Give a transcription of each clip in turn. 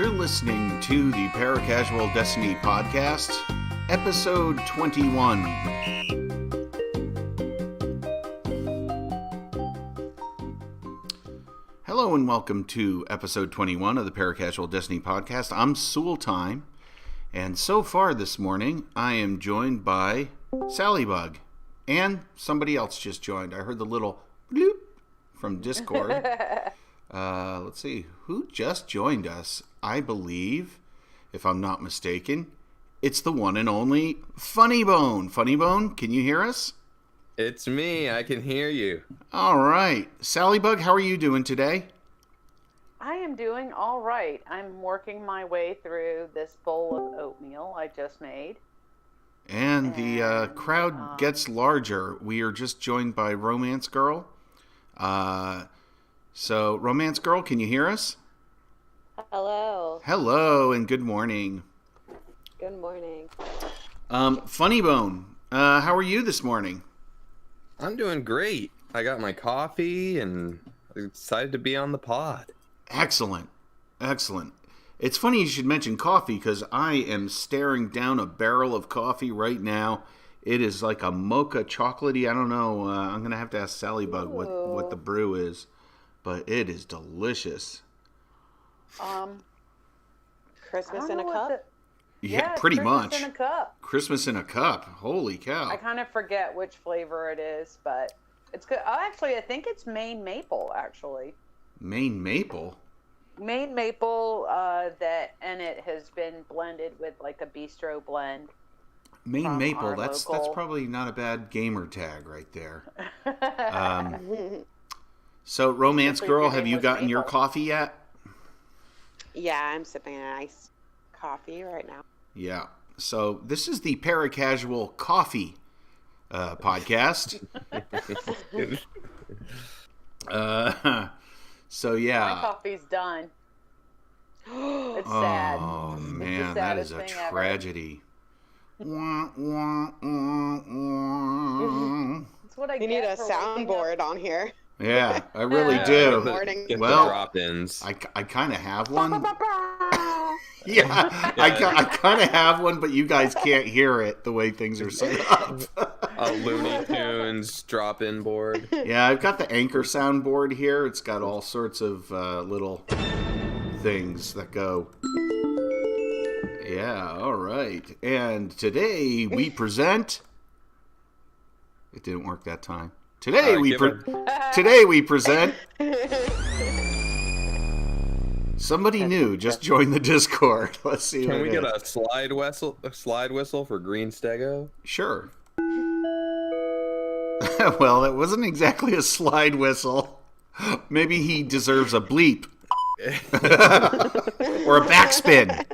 You're listening to the Paracasual Destiny Podcast, episode 21. Hello and welcome to episode 21 of the Paracasual Destiny Podcast. I'm Sooltime, and so far this morning, I am joined by Salliebug, and somebody else just joined. I heard the little bloop from Discord. Let's see, who just joined us? I believe, if I'm not mistaken, it's the one and only Funnybone. Funnybone, can you hear us? It's me. I can hear you. All right. Salliebug, how are you doing today? I am doing all right. I'm working my way through this bowl of oatmeal I just made. And the crowd gets larger. We are just joined by RomanceGirl. So, RomanceGirl, can you hear us? Hello. Hello, and good morning. Good morning. Funnybone, how are you this morning? I'm doing great. I got my coffee and excited to be on the pod. Excellent. Excellent. It's funny you should mention coffee because I am staring down a barrel of coffee right now. It is like a mocha chocolatey. I don't know. I'm going to have to ask Salliebug what the brew is, but it is delicious. Christmas in a cup? Yeah, pretty much. Christmas in a cup. Christmas in a cup. Holy cow. I kind of forget which flavor it is, but it's good. Oh, actually, I think it's Maine maple, actually. Maine maple? Maine maple, and it has been blended with like a bistro blend. Maine maple, that's probably not a bad gamer tag right there. So, RomanceGirl, have you gotten your coffee yet? Yeah, I'm sipping a nice coffee right now. Yeah. So, this is the Paracasual Coffee podcast. So, yeah. My coffee's done. It's sad. Oh, man, that is a tragedy. That's what I You need a soundboard on here. Yeah, I really do. Well, drop-ins. I kind of have one. Yeah, I kind of have one, but you guys can't hear it the way things are set up. A Looney Tunes drop-in board. Yeah, I've got the Anchor soundboard here. It's got all sorts of little things that go. Yeah, all right. And today we present. It didn't work that time. Today we present. Somebody new just joined the Discord. Let's see. Can we get a slide whistle for Greenstego? Sure. Well, that wasn't exactly a slide whistle. Maybe he deserves a bleep. Or a backspin.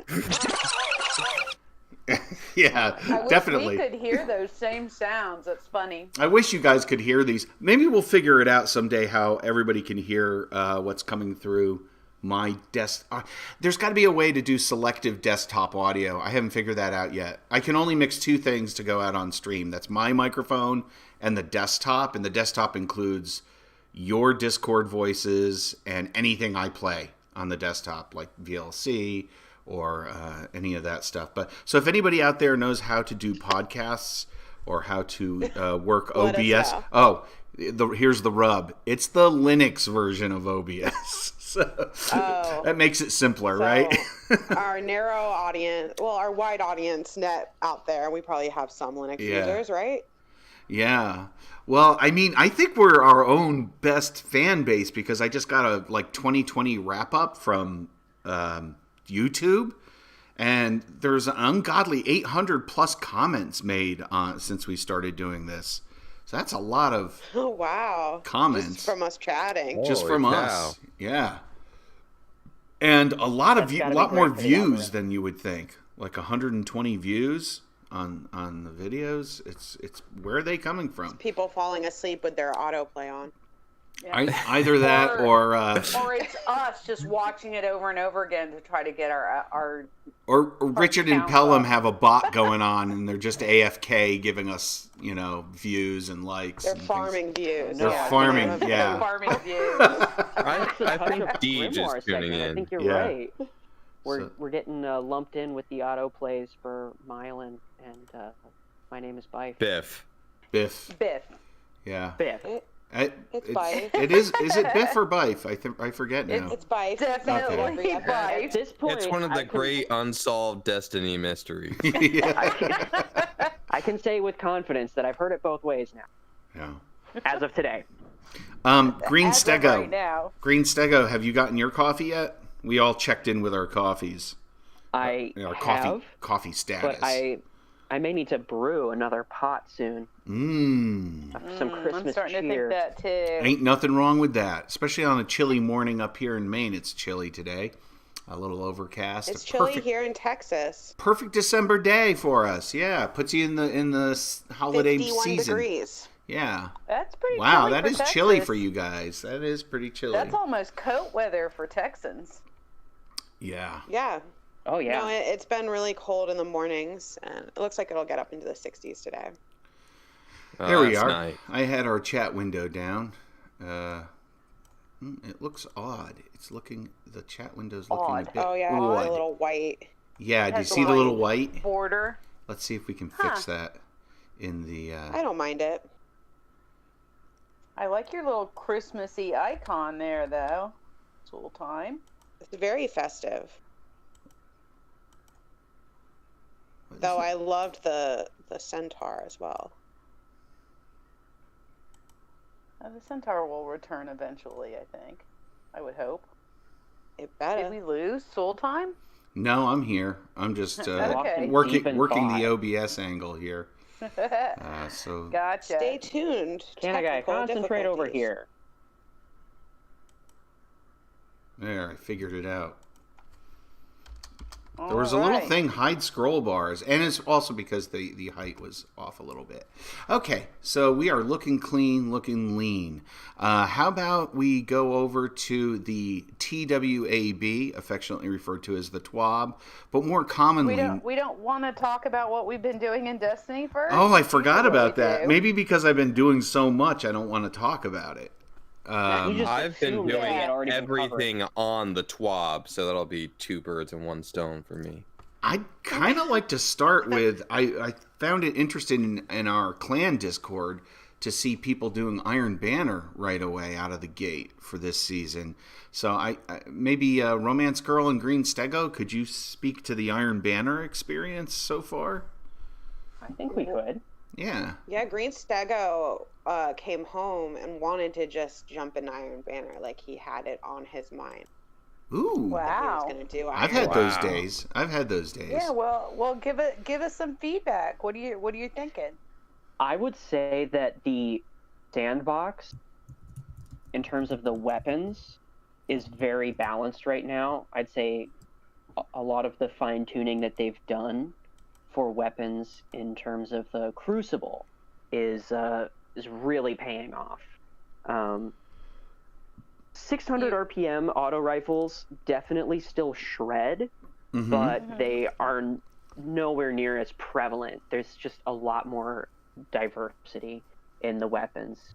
Yeah, definitely. I wish we could hear those same sounds. That's funny. I wish you guys could hear these. Maybe we'll figure it out someday how everybody can hear what's coming through my desktop. There's got to be a way to do selective desktop audio. I haven't figured that out yet. I can only mix two things to go out on stream. That's my microphone and the desktop. And the desktop includes your Discord voices and anything I play on the desktop, like VLC or any of that stuff. But so if anybody out there knows how to do podcasts or how to work OBS, here's the rub. It's the Linux version of OBS. So that makes it simpler, right? Our narrow audience, our wide audience net out there, we probably have some Linux users, right? Yeah. Well, I mean, I think we're our own best fan base because I just got a 2020 wrap up from YouTube, and there's an ungodly 800 plus comments made since we started doing this. So that's a lot of comments just from us chatting. Just from us, yeah. And a lot more views than you would think. Like 120 views on the videos. It's where are they coming from? It's people falling asleep with their autoplay on. Yeah. Either that or it's us just watching it over and over again to try to get our or Richard and Pelham have a bot going on and they're just AFK giving us views and likes. They're farming views. They're farming, yeah. Farming views. I think Deej is tuning in. I think you're right. We're getting lumped in with the auto plays for Mylan, and my name is Bife. Biff. Yeah. Biff. It's Bife. It is. Is it Biff or Bife? I forget now. It's Bife. Definitely Okay. Bife. At this point, It's one of the great unsolved Destiny mysteries. I can say with confidence that I've heard it both ways now. Yeah. As of today. Greenstego. Right now. Greenstego, have you gotten your coffee yet? We all checked in with our coffees. I Our have, coffee status. but I may need to brew another pot soon. Some Christmas I'm starting cheer. to think that too. Ain't nothing wrong with that, especially on a chilly morning up here in Maine. It's chilly today. A little overcast. It's chilly here in Texas. Perfect December day for us. Yeah, puts you in the holiday 51 season. degrees. Yeah. That's pretty Wow, chilly that for is Texas. chilly for you guys. That is pretty chilly. That's almost coat weather for Texans. Yeah. Yeah. Oh, yeah. No, it's been really cold in the mornings, and it looks like it'll get up into the 60s today. Oh, There we that's are. nice. I had our chat window down. It looks odd. The chat window's looking Odd. a bit Oh, yeah, odd. a little white. Yeah, do you Has see a the little white white? border. Let's see if we can fix that in the... I don't mind it. I like your little Christmassy icon there, though. Sooltime. It's very festive. what is Though it? I loved the centaur as well. The centaur will return eventually, I think. I would hope. It Did better. we lose Sooltime? No, I'm here. I'm just Okay. working thought. the OBS angle here. So Gotcha. Stay tuned. Can I Technical concentrate over difficulties. here? there, I figured it out. All There was a little right. thing, hide scroll bars, and it's also because the height was off a little bit. Okay, so we are looking clean, looking lean. How about we go over to the TWAB, affectionately referred to as the TWAB, but more commonly... We don't want to talk about what we've been doing in Destiny first? Oh, I forgot Usually about we that. do. Maybe because I've been doing so much, I don't want to talk about it. You just I've been assumed doing it had already been everything on the TWAB, so that'll be 2 birds and 1 stone for me. I'd kind of like to start with, I found it interesting in our clan Discord to see people doing Iron Banner right away out of the gate for this season. So I maybe RomanceGirl and Greenstego, could you speak to the Iron Banner experience so far? I think we could. Yeah. Yeah, Greenstego came home and wanted to just jump in Iron Banner. Like, he had it on his mind. Ooh. That he Wow. was going to do I've Iron had those Wow. days. I've had those days. Yeah, well, give us some feedback. What are you thinking? I would say that the sandbox, in terms of the weapons, is very balanced right now. I'd say a lot of the fine-tuning that they've done for weapons in terms of the Crucible is really paying off. 600 RPM auto rifles definitely still shred, Mhm. but they are nowhere near as prevalent. There's just a lot more diversity in the weapons.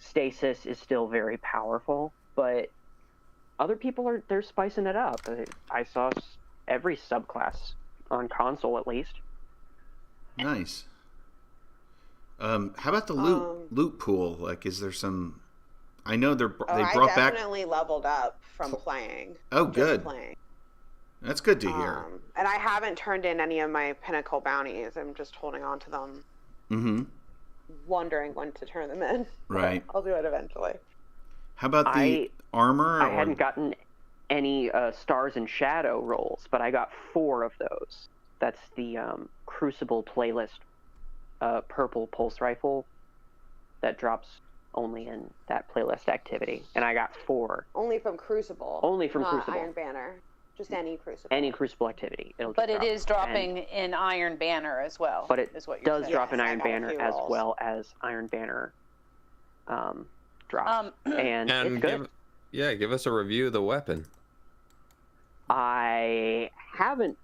Stasis is still very powerful, but other people they're spicing it up. I saw every subclass on console at least. Nice. How about the loot pool? Like, is there some? I know they brought I back. definitely leveled up from playing. Oh, Just good. Playing. That's good to hear. And I haven't turned in any of my pinnacle bounties. I'm just holding on to them, Mm-hmm. wondering when to turn them in. Right. I'll do it eventually. How about the armor? I hadn't gotten any Stars and Shadow rolls, but I got 4 of those. That's the Crucible playlist purple pulse rifle that drops only in that playlist activity, and I got 4. Only from Crucible. Only from not Crucible. Iron Banner. Just any Crucible. Any Crucible activity. It'll But just it is dropping And- in Iron Banner as well. but it is what you're does saying. drop in Yes, I Iron got a Banner few as rolls. well as Iron Banner drops. And it's And good. give us a review of the weapon. I haven't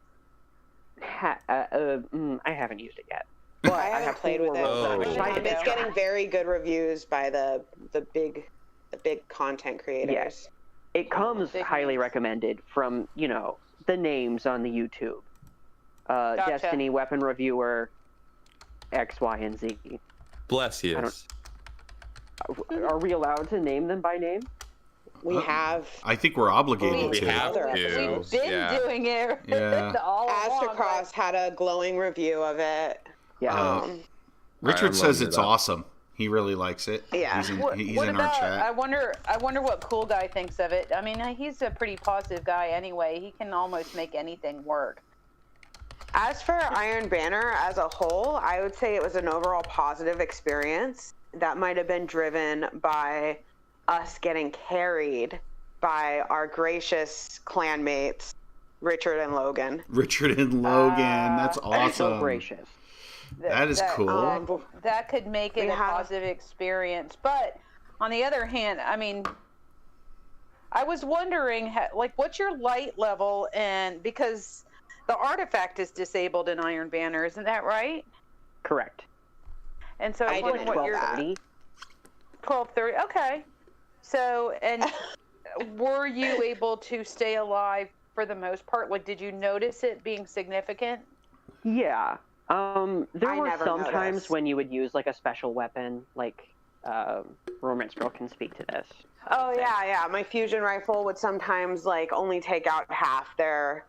I haven't used it yet. I But I haven't have played with it. Oh. I'm excited. It's getting very good reviews by the big content creators. Yes. It comes Big highly names. recommended from, the names on the YouTube. Gotcha. Destiny weapon reviewer, X, Y, and Z. Bless you. Are we allowed to name them by name? We have. I think we're obligated We to. have to. We've been doing it Yeah. all along. Astrocross had a glowing review of it. Yeah. Richard I'm says loving it's it up. awesome. He really likes it. Yeah. He's in, What he's in about, our chat. I wonder what Cool Guy thinks of it. I mean, he's a pretty positive guy anyway. He can almost make anything work. As for Iron Banner as a whole, I would say it was an overall positive experience. That might have been driven by us getting carried by our gracious clanmates, Richard and Logan. Richard and Logan. That's awesome. So gracious. That is cool. That could make it a positive experience. But on the other hand, I mean, I was wondering, what's your light level? And because the artifact is disabled in Iron Banner, isn't that right? Correct. And so I I'm wondering didn't what your 1230. Okay. So, and were you able to stay alive for the most part? Like, did you notice it being significant? Yeah. There were never some times noticed. when you would use like a special weapon, like RomanceGirl can speak to this. Oh yeah. My fusion rifle would sometimes only take out half their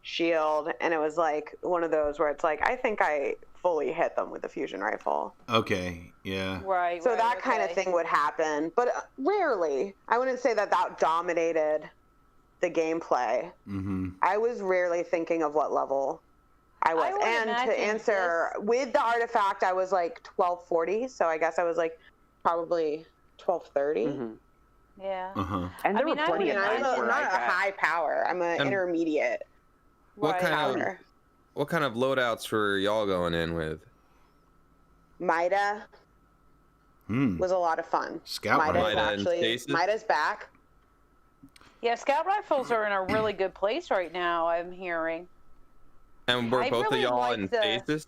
shield, and it was one of those where it's I think I fully hit them with the fusion rifle. Okay, yeah. Right. So that kind of thing would happen, but rarely. I wouldn't say that dominated the gameplay. Mm-hmm. I was rarely thinking of what level I was. would And to imagine answer, with the artifact, I was 1240, so I guess I was probably 1230. Mm-hmm. Yeah. Uh-huh. And there I mean, were I plenty would of I'm times where not I a got high power. I'm an intermediate What power. kind of loadouts were y'all going in with? Mida was a lot of fun. Scout Mida's rifle. Mida and stasis? Mida's back. Yeah, scout rifles are in a really good place right now, I'm hearing. And were I both really of y'all like in the- stasis?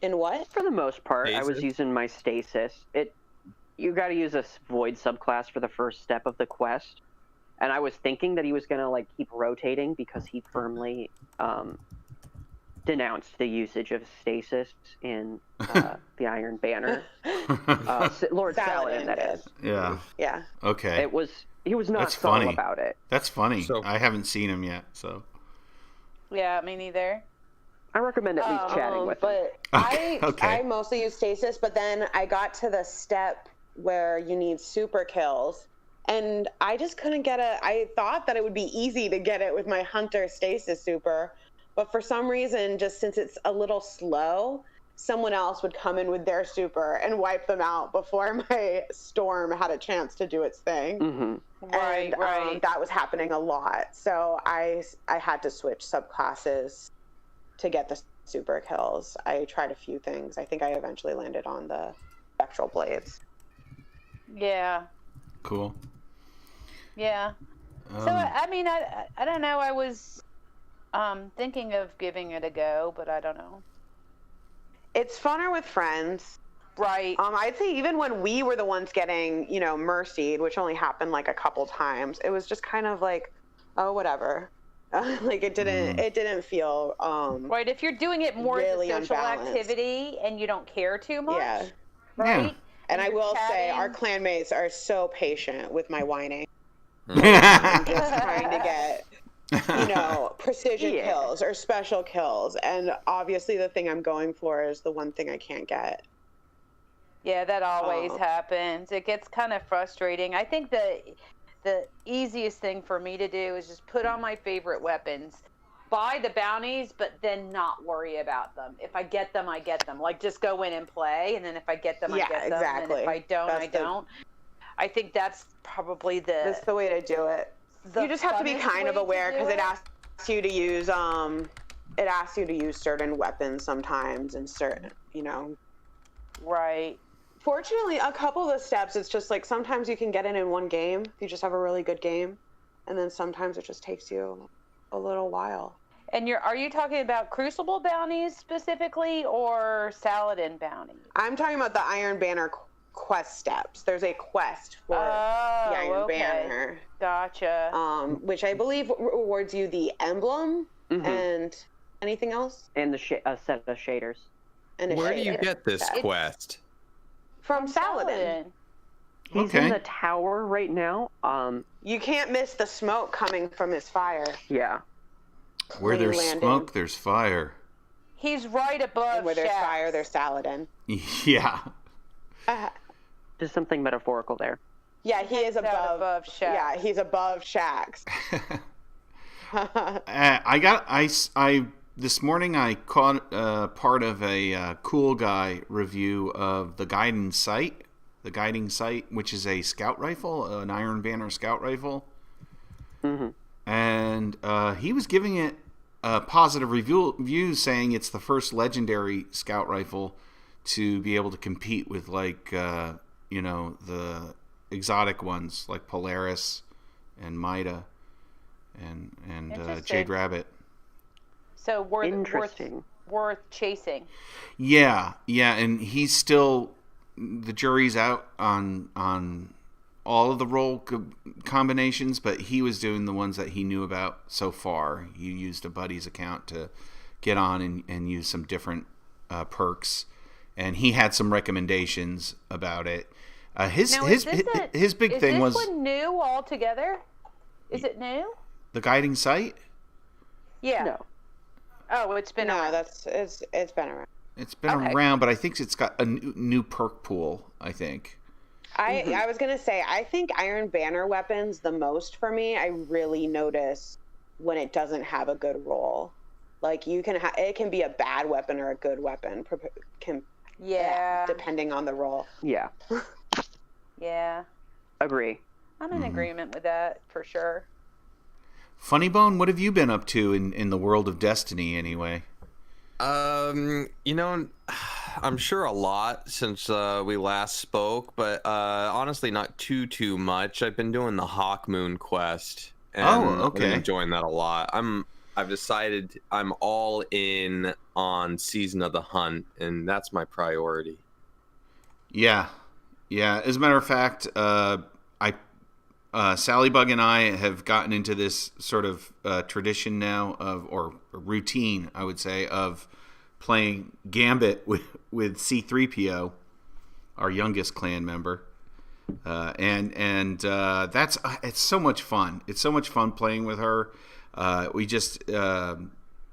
In what? For the most part, I was Stasis? using my stasis. You got to use a void subclass for the first step of the quest, and I was thinking that he was gonna keep rotating because he firmly denounced the usage of stasis in the Iron Banner. Lord Saladin, that is. Yeah. Yeah. Okay. He was not That's subtle funny. about it. That's funny. So- I haven't seen him yet, so. Yeah, me neither. I recommend at least chatting with him. But Okay. I mostly use stasis, but then I got to the step where you need super kills, and I just couldn't get it. I thought that it would be easy to get it with my hunter stasis super, but for some reason, just since it's a little slow, someone else would come in with their super and wipe them out before my storm had a chance to do its thing. Mm-hmm. Right, And right. that was happening a lot, so I had to switch subclasses to get the super kills. I tried a few things. I think I eventually landed on the spectral blades. Yeah. Cool. Yeah. So, I mean, I don't know. I was thinking of giving it a go, but I don't know. It's funner with friends. Right. I'd say even when we were the ones getting, mercied, which only happened a couple times, it was just kind of oh, whatever. It didn't feel Right. If you're doing it more really as a social unbalanced. activity and you don't care too much. Yeah. Right. And I you're will say chatting. our clanmates are so patient with my whining. I'm just trying to get precision Yeah. kills or special kills, and obviously the thing I'm going for is the one thing I can't get. Yeah, that always Oh. happens. It gets kind of frustrating. I think the easiest thing for me to do is just put on my favorite weapons, buy the bounties, but then not worry about them. If I get them, I get them. Just go in and play, and then if I get them, I Yeah, get them. exactly. And if I don't, That's I don't. I think that's probably That's the way to do it. the You just have to be funnest kind of way to aware do because it it. asks you to use it asks you to use certain weapons sometimes and certain Right. Fortunately, a couple of the steps, it's just sometimes you can get it in one game if you just have a really good game, and then sometimes it just takes you a little while. And are you talking about Crucible bounties specifically, or Saladin bounties? I'm talking about the Iron Banner quest steps. There's a quest for the Iron Banner. Gotcha. Which I believe rewards you the emblem and anything else? And a set of shaders. And Where do you get this quest? From Saladin. He's in the tower right now. You can't miss the smoke coming from his fire. Yeah. Where there's smoke, there's fire. He's right above. And where there's fire, there's Saladin. Yeah. There's something metaphorical there. Yeah, he is above Shax. Yeah, he's above Shax. I this morning I caught part of a Cool Guy review of the Guiding Sight, which is a scout rifle, an Iron Banner scout rifle. And he was giving it a positive review, saying it's the first legendary scout rifle to be able to compete with, like, the exotic ones like Polaris and Mida and Jade Rabbit. So worth chasing. Yeah, and he's still, the jury's out on all of the role combinations, but he was doing the ones that he knew about so far. He used a buddy's account to get on and use some different perks, and he had some recommendations about it. His big thing was... Is this one new altogether? Is it new? The Guiding Sight? Yeah. No. Oh, it's been around. It's been around. It's been around, but I think it's got a new perk pool, I think. I was going to say, I think Iron Banner weapons, the most for me, I really notice when it doesn't have a good roll. Like, it can be a bad weapon or a good weapon. Depending on the roll. Yeah. Yeah. Agree. I'm in agreement with that, for sure. Funnybone, what have you been up to in the world of Destiny, anyway? I'm sure a lot since we last spoke, but honestly, not too much. I've been doing the Hawk Moon quest, and I've been enjoying that a lot. I've decided I'm all in on Season of the Hunt, and that's my priority. Yeah. As a matter of fact, Salliebug and I have gotten into this sort of tradition now or routine, I would say, of playing Gambit with C3PO, our youngest clan member, and that's it's so much fun. It's so much fun playing with her. We just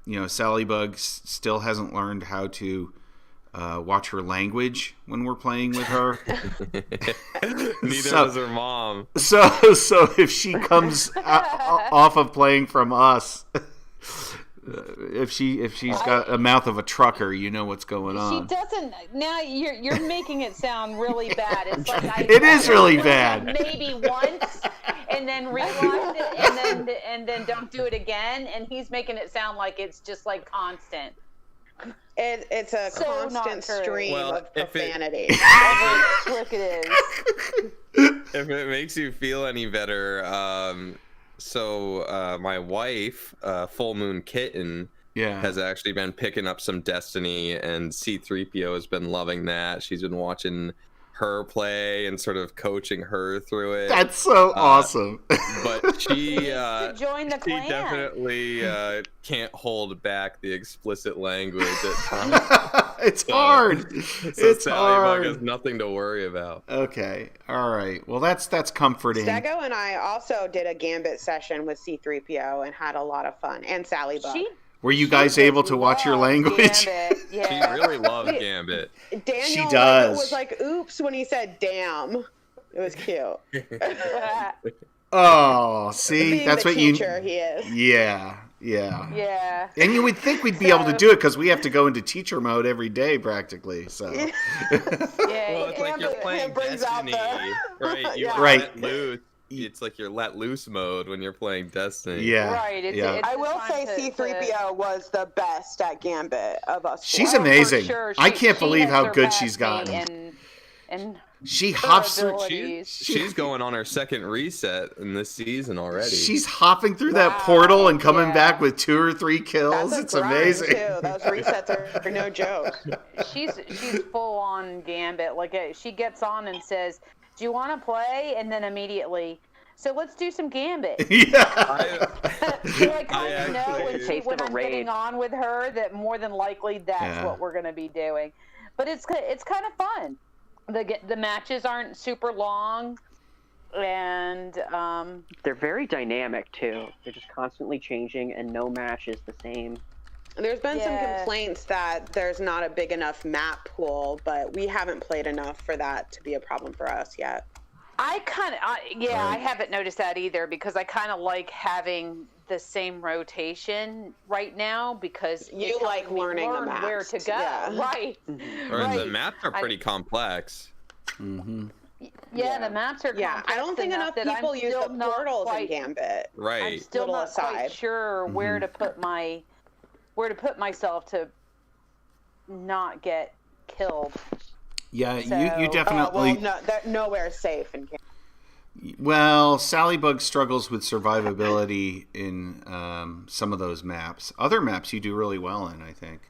Salliebug still hasn't learned how to watch her language when we're playing with her. Neither does her mom. So if she comes off of playing from us, if she's got a mouth of a trucker, you know what's going on. She doesn't. Now you're making it sound really bad. It's like it is really bad. Maybe once, and then rewind it, and then don't do it again. And he's making it sound like it's just like constant. It's a constant stream of profanity. Look, it is. If it makes you feel any better, my wife, Full Moon Kitten, has actually been picking up some Destiny, and C3PO has been loving that. She's been watching her play and sort of coaching her through it. That's so awesome. But she join the clan. She definitely can't hold back the explicit language at times. It's hard. It's hard. Has nothing to worry about. Okay. All right. Well, that's comforting. Stego and I also did a Gambit session with C3PO and had a lot of fun. And Salliebug. Were you guys able to watch your language? Gambit. Yeah. She really loves Gambit. Daniel she does. Was like, oops, when he said damn. It was cute. Oh, see? Being that's the what teacher he is. Yeah. Yeah. And you would think we'd be able to do it because we have to go into teacher mode every day practically. So. Yeah. Well, it's like you're playing Destiny, right? You let loose. It's like your let loose mode when you're playing Destiny. Yeah. Right. It's I will say C3PO was the best at Gambit of us. She's amazing. Sure. I can't believe how good she's gotten. and She her hops through. abilities. She's going on her second reset in this season already. She's hopping through that portal and coming back with 2 or 3 kills. That's a It's grind, amazing. too. Those resets are no joke. She's full on Gambit. Like she gets on and says, "Do you want to play?" And then immediately, "So let's do some Gambit." Yeah. So I kind of know actually- when I'm getting on with her that more than likely that's what we're going to be doing. But it's kind of fun. The matches aren't super long, and they're very dynamic too. They're just constantly changing, and no match is the same. There's been some complaints that there's not a big enough map pool, but we haven't played enough for that to be a problem for us yet. I haven't noticed that either, because I kind of like having the same rotation right now, because you like learning the maps, where to go, right? Right. The maps are pretty complex. Mm-hmm. Yeah, the maps are complex. I don't think enough people use the portals in Gambit. Right. I'm still not quite sure where to put myself to not get killed. Yeah, you definitely. Nowhere safe in Gambit. Well, Salliebug struggles with survivability in some of those maps. Other maps you do really well in, I think.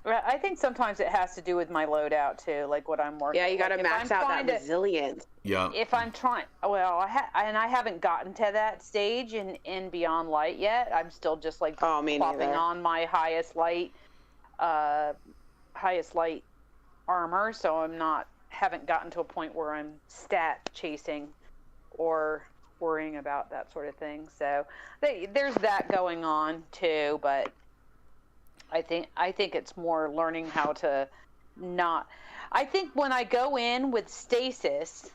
I think sometimes it has to do with my loadout too, like what I'm working. Yeah, you got to max out that resilience. Yeah. If I'm trying, I haven't gotten to that stage in Beyond Light yet. I'm still just like plopping on my highest light armor, so haven't gotten to a point where I'm stat chasing or worrying about that sort of thing. So there's that going on too, but I think it's more learning how to not. I think when I go in with stasis,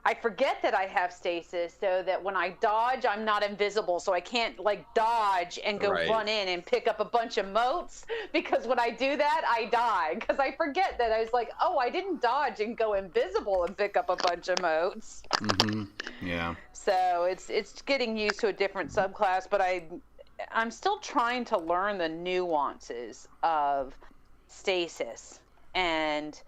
I forget that I have stasis, so that when I dodge, I'm not invisible, so I can't like dodge and go run in and pick up a bunch of motes, because when I do that, I die, because I forget that I was like, oh, I didn't dodge and go invisible and pick up a bunch of motes. Mm-hmm. Yeah. So it's getting used to a different subclass, but I'm still trying to learn the nuances of stasis, and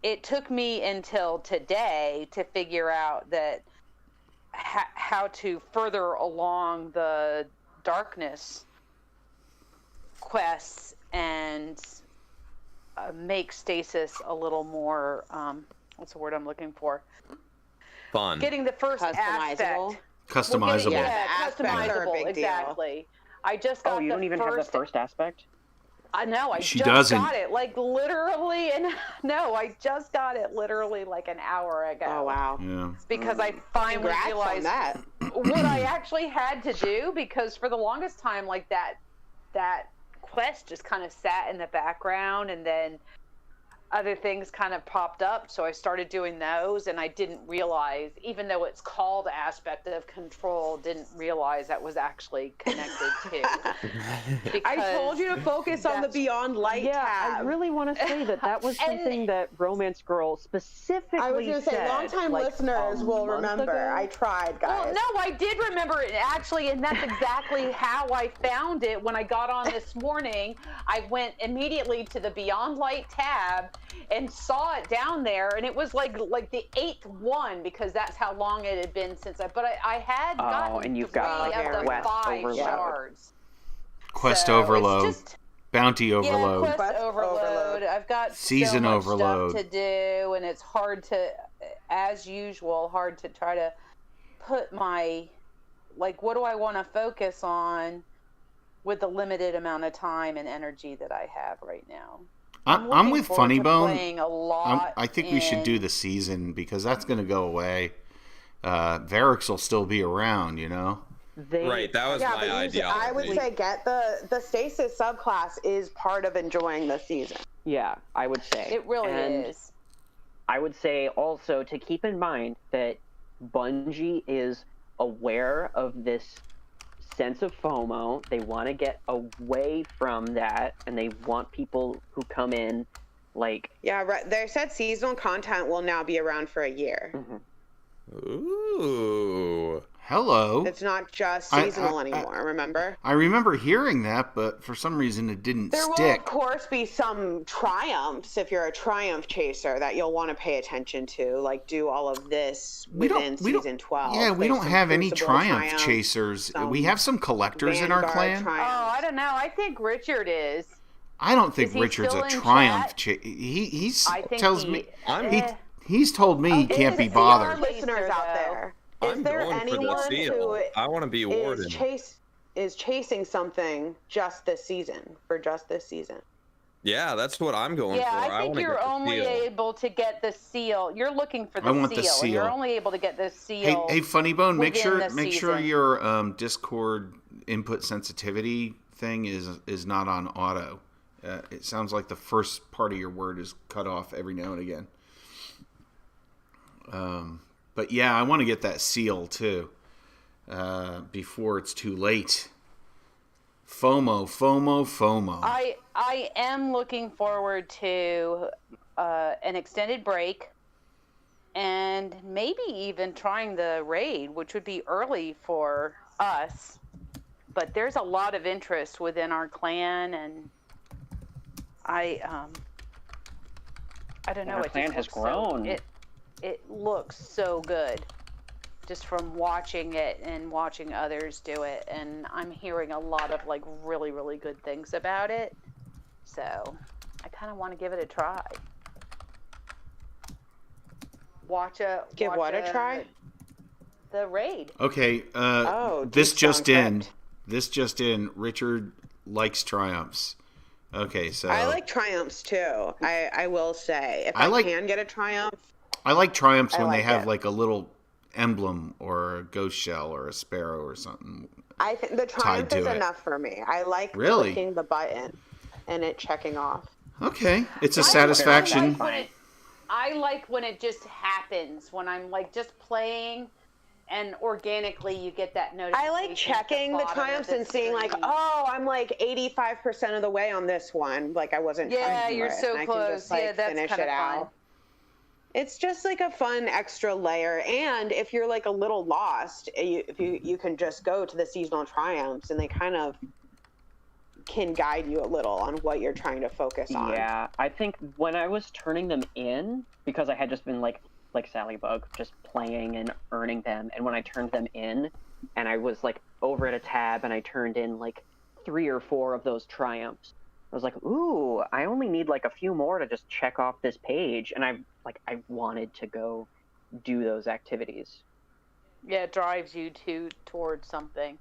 it took me until today to figure out that how to further along the darkness quests and make stasis a little more what's the word I'm looking for? Fun. Getting the first Customizable. aspect. Customizable. Customizable. Exactly. I just got you don't even have the first aspect? I know. She doesn't. Got it like literally, I just got it literally like an hour ago. Oh wow! Yeah. Because I finally realized what I actually had to do, because for the longest time, like that quest just kind of sat in the background, and then other things kind of popped up, so I started doing those, and I didn't realize, even though it's called aspect of control, didn't realize that was actually connected to. I told you to focus on the Beyond Light tab. I really want to say that was something that RomanceGirl specifically said. I was going to say, longtime listeners will remember. Ago. I tried, guys. Well, no, I did remember it, actually, and that's exactly how I found it. When I got on this morning, I went immediately to the Beyond Light tab and saw it down there, and it was like the 8th one, because that's how long it had been since I had gotten and you've got like of the quest 5 overload. shards. Quest So overload. Bounty overload. Yeah, quest overload. I've got season so much overload stuff to do, and it's hard to, as usual, try to put my, like, what do I want to focus on with the limited amount of time and energy that I have right now. I'm with Funnybone. A lot I think we should do the season, because that's going to go away. Varix will still be around, you know? Right, that was my ideology. I would say get the stasis subclass is part of enjoying the season. Yeah, I would say. It really is. I would say also to keep in mind that Bungie is aware of this sense of FOMO. They want to get away from that, and they want people who come in like... Yeah, right. They said seasonal content will now be around for a year. Mm-hmm. Ooh. Hello. It's not just seasonal anymore, remember? I remember hearing that, but for some reason it didn't There will, stick. of course, be some triumphs if you're a triumph chaser that you'll want to pay attention to, like do all of this within season 12. Yeah, we There's don't some have any Crucible triumph chasers. We have some collectors in our clan. Oh, I don't know. I think Richard is. I don't think Is he Richard's still a in triumph. chat? He's told me he can't be Our bothered. listeners out there, is I'm there going for the anyone seal. who I want to be warden. is chasing something just this season, for just this season? Yeah, that's what I'm going for. Yeah, I think wanna you're get the only seal. able to get the seal. You're looking for the I want seal. the seal. And you're only able to get the seal. Hey, Funnybone, make within sure the your Discord input sensitivity thing is not on auto. It sounds like the first part of your word is cut off every now and again. But yeah, I want to get that seal too before it's too late. FOMO. I am looking forward to an extended break and maybe even trying the raid, which would be early for us. But there's a lot of interest within our clan, and I don't know. Our It clan just has looks grown. It looks so good, just from watching it and watching others do it, and I'm hearing a lot of like really, really good things about it. So I kind of want to give it a try. Give what a try? The raid. Okay. This just in. Richard likes triumphs. Okay, so I like triumphs too. I will say, if I I like- can get a triumph, I like triumphs when they like have it. like a little emblem or a ghost shell or a sparrow or something. I think the triumph to is it. enough for me. I like Really? clicking the button and it checking off. Okay, it's a I satisfaction. like when it just happens, when I'm like just playing and organically you get that notification. I like checking the triumphs and seeing like, oh, I'm like 85% of the way on this one. Like I wasn't. Yeah, trying to you're do it, so and I can close. just, like, Yeah, that's finish kinda it out. fun. It's just like a fun extra layer, and if you're like a little lost, you can just go to the seasonal triumphs, and they kind of can guide you a little on what you're trying to focus on. Yeah, I think when I was turning them in, because I had just been like Salliebug, just playing and earning them, and when I turned them in, and I was like over at a tab, and I turned in like 3 or 4 of those triumphs, I was like, ooh, I only need like a few more to just check off this page, and I wanted to go do those activities. Yeah, it drives you towards something.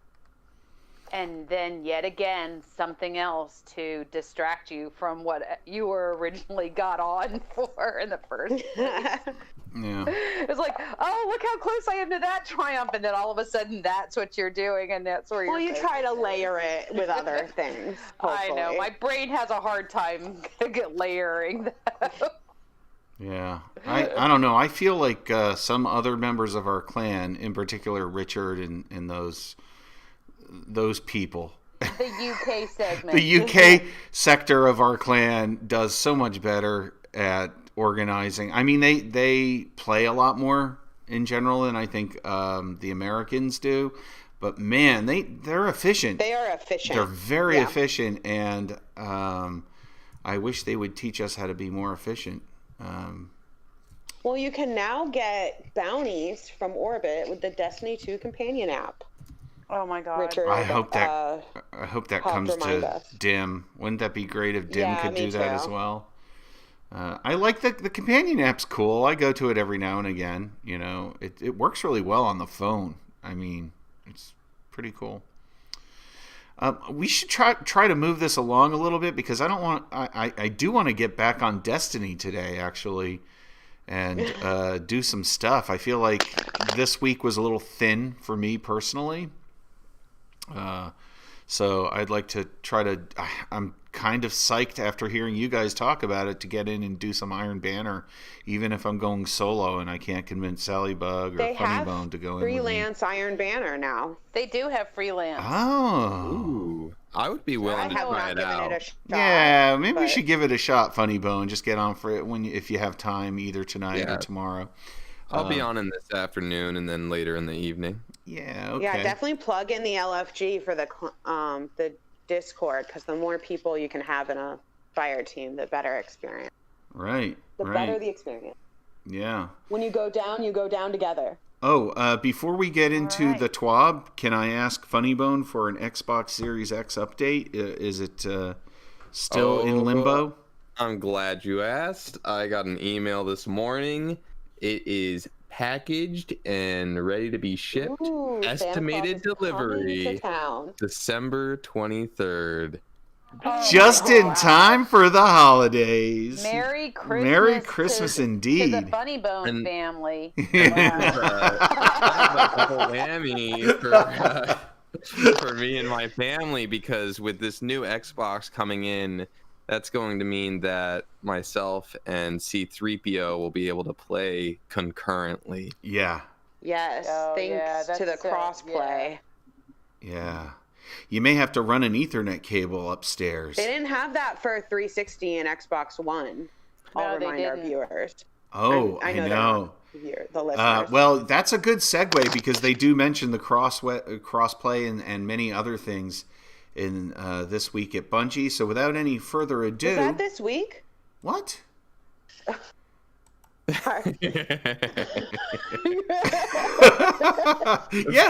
And then yet again, something else to distract you from what you were originally got on for in the first place. Yeah. It's like, oh, look how close I am to that triumph, and then all of a sudden that's what you're doing, and that's where you're Well, you try to layer it with other things. I know. hopefully. My brain has a hard time layering that. Yeah, I don't know. I feel like some other members of our clan, in particular Richard and those people, The UK segment. the UK sector of our clan does so much better at organizing. I mean, they play a lot more in general than I think the Americans do. But man, they're efficient. They are efficient. They're very efficient, and I wish they would teach us how to be more efficient. Well, you can now get bounties from Orbit with the Destiny 2 companion app. Oh my god. Richard, I hope that helped comes remind to us. Dim. Wouldn't that be great if Dim Yeah, could me do that as too. well? I like the companion app's cool. I go to it every now and again. You know, it works really well on the phone. I mean, it's pretty cool. We should try to move this along a little bit because I do want to get back on Destiny today actually, and do some stuff. I feel like this week was a little thin for me personally. So I'd like to try to. I'm kind of psyched after hearing you guys talk about it to get in and do some Iron Banner, even if I'm going solo and I can't convince Salliebug or They have Funnybone to go in with me. freelance Iron Banner now. They do have freelance. Oh. Ooh, I would be I willing to have try not it given out. it a shot. Yeah, maybe we but- should give it a shot, Funnybone. Just get on for it if you have time, either tonight or tomorrow. I'll be on in this afternoon and then later in the evening. Yeah, okay. Yeah, definitely plug in the LFG for the Discord, because the more people you can have in a fire team, the better experience. Right. The better the experience. Yeah. When you go down together. Oh, before we get into the TWAB, can I ask Funnybone for an Xbox Series X update? Is it still in limbo? I'm glad you asked. I got an email this morning. It is packaged and ready to be shipped. Ooh, Estimated delivery to town. December 23rd. Just in time for the holidays. Merry Christmas. Merry Christmas indeed. To the Funnybone family. Double whammy for me and my family, because with this new Xbox coming in, that's going to mean that myself and C3PO will be able to play concurrently. Yeah. Yes, thanks to the crossplay. Yeah. You may have to run an Ethernet cable upstairs. They didn't have that for 360 and Xbox One. I'll remind our viewers. Oh, I know. The listeners. Well, that's a good segue, because they do mention the crossplay and many other things in this week at Bungie. So without any further ado... Is that this week? What? Yeah,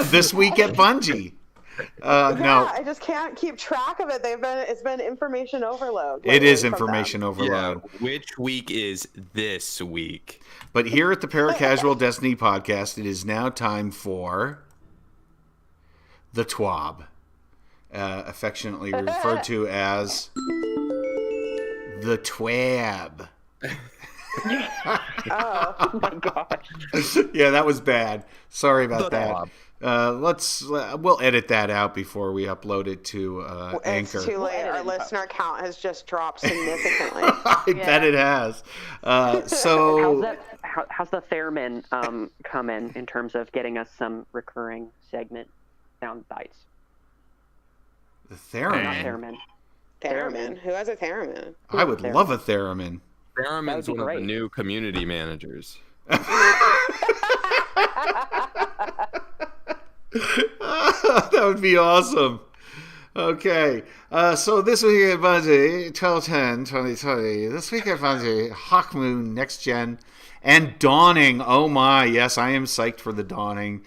this week at Bungie. No, I just can't keep track of it. It's been information overload. It is information overload. Yeah, which week is this week? But here at the Paracasual Destiny Podcast, it is now time for the TWAB, affectionately referred to as the TWAB. Oh my gosh. Yeah, that was bad. Sorry about that. We'll edit that out before we upload it to Anchor. It's too late. Our listener count has just dropped significantly. I bet it has. So how's the theremin come in terms of getting us some recurring segment sound bites? The theremin. Not theremin. Theremin. Who has a theremin? I would love a theremin. Theremin's one of the new community managers. That would be awesome. Okay. So this week at Bungie, 12/10/2020. This week at Bungie, Hawkmoon, Next Gen, and Dawning. Oh my, yes, I am psyched for the Dawning.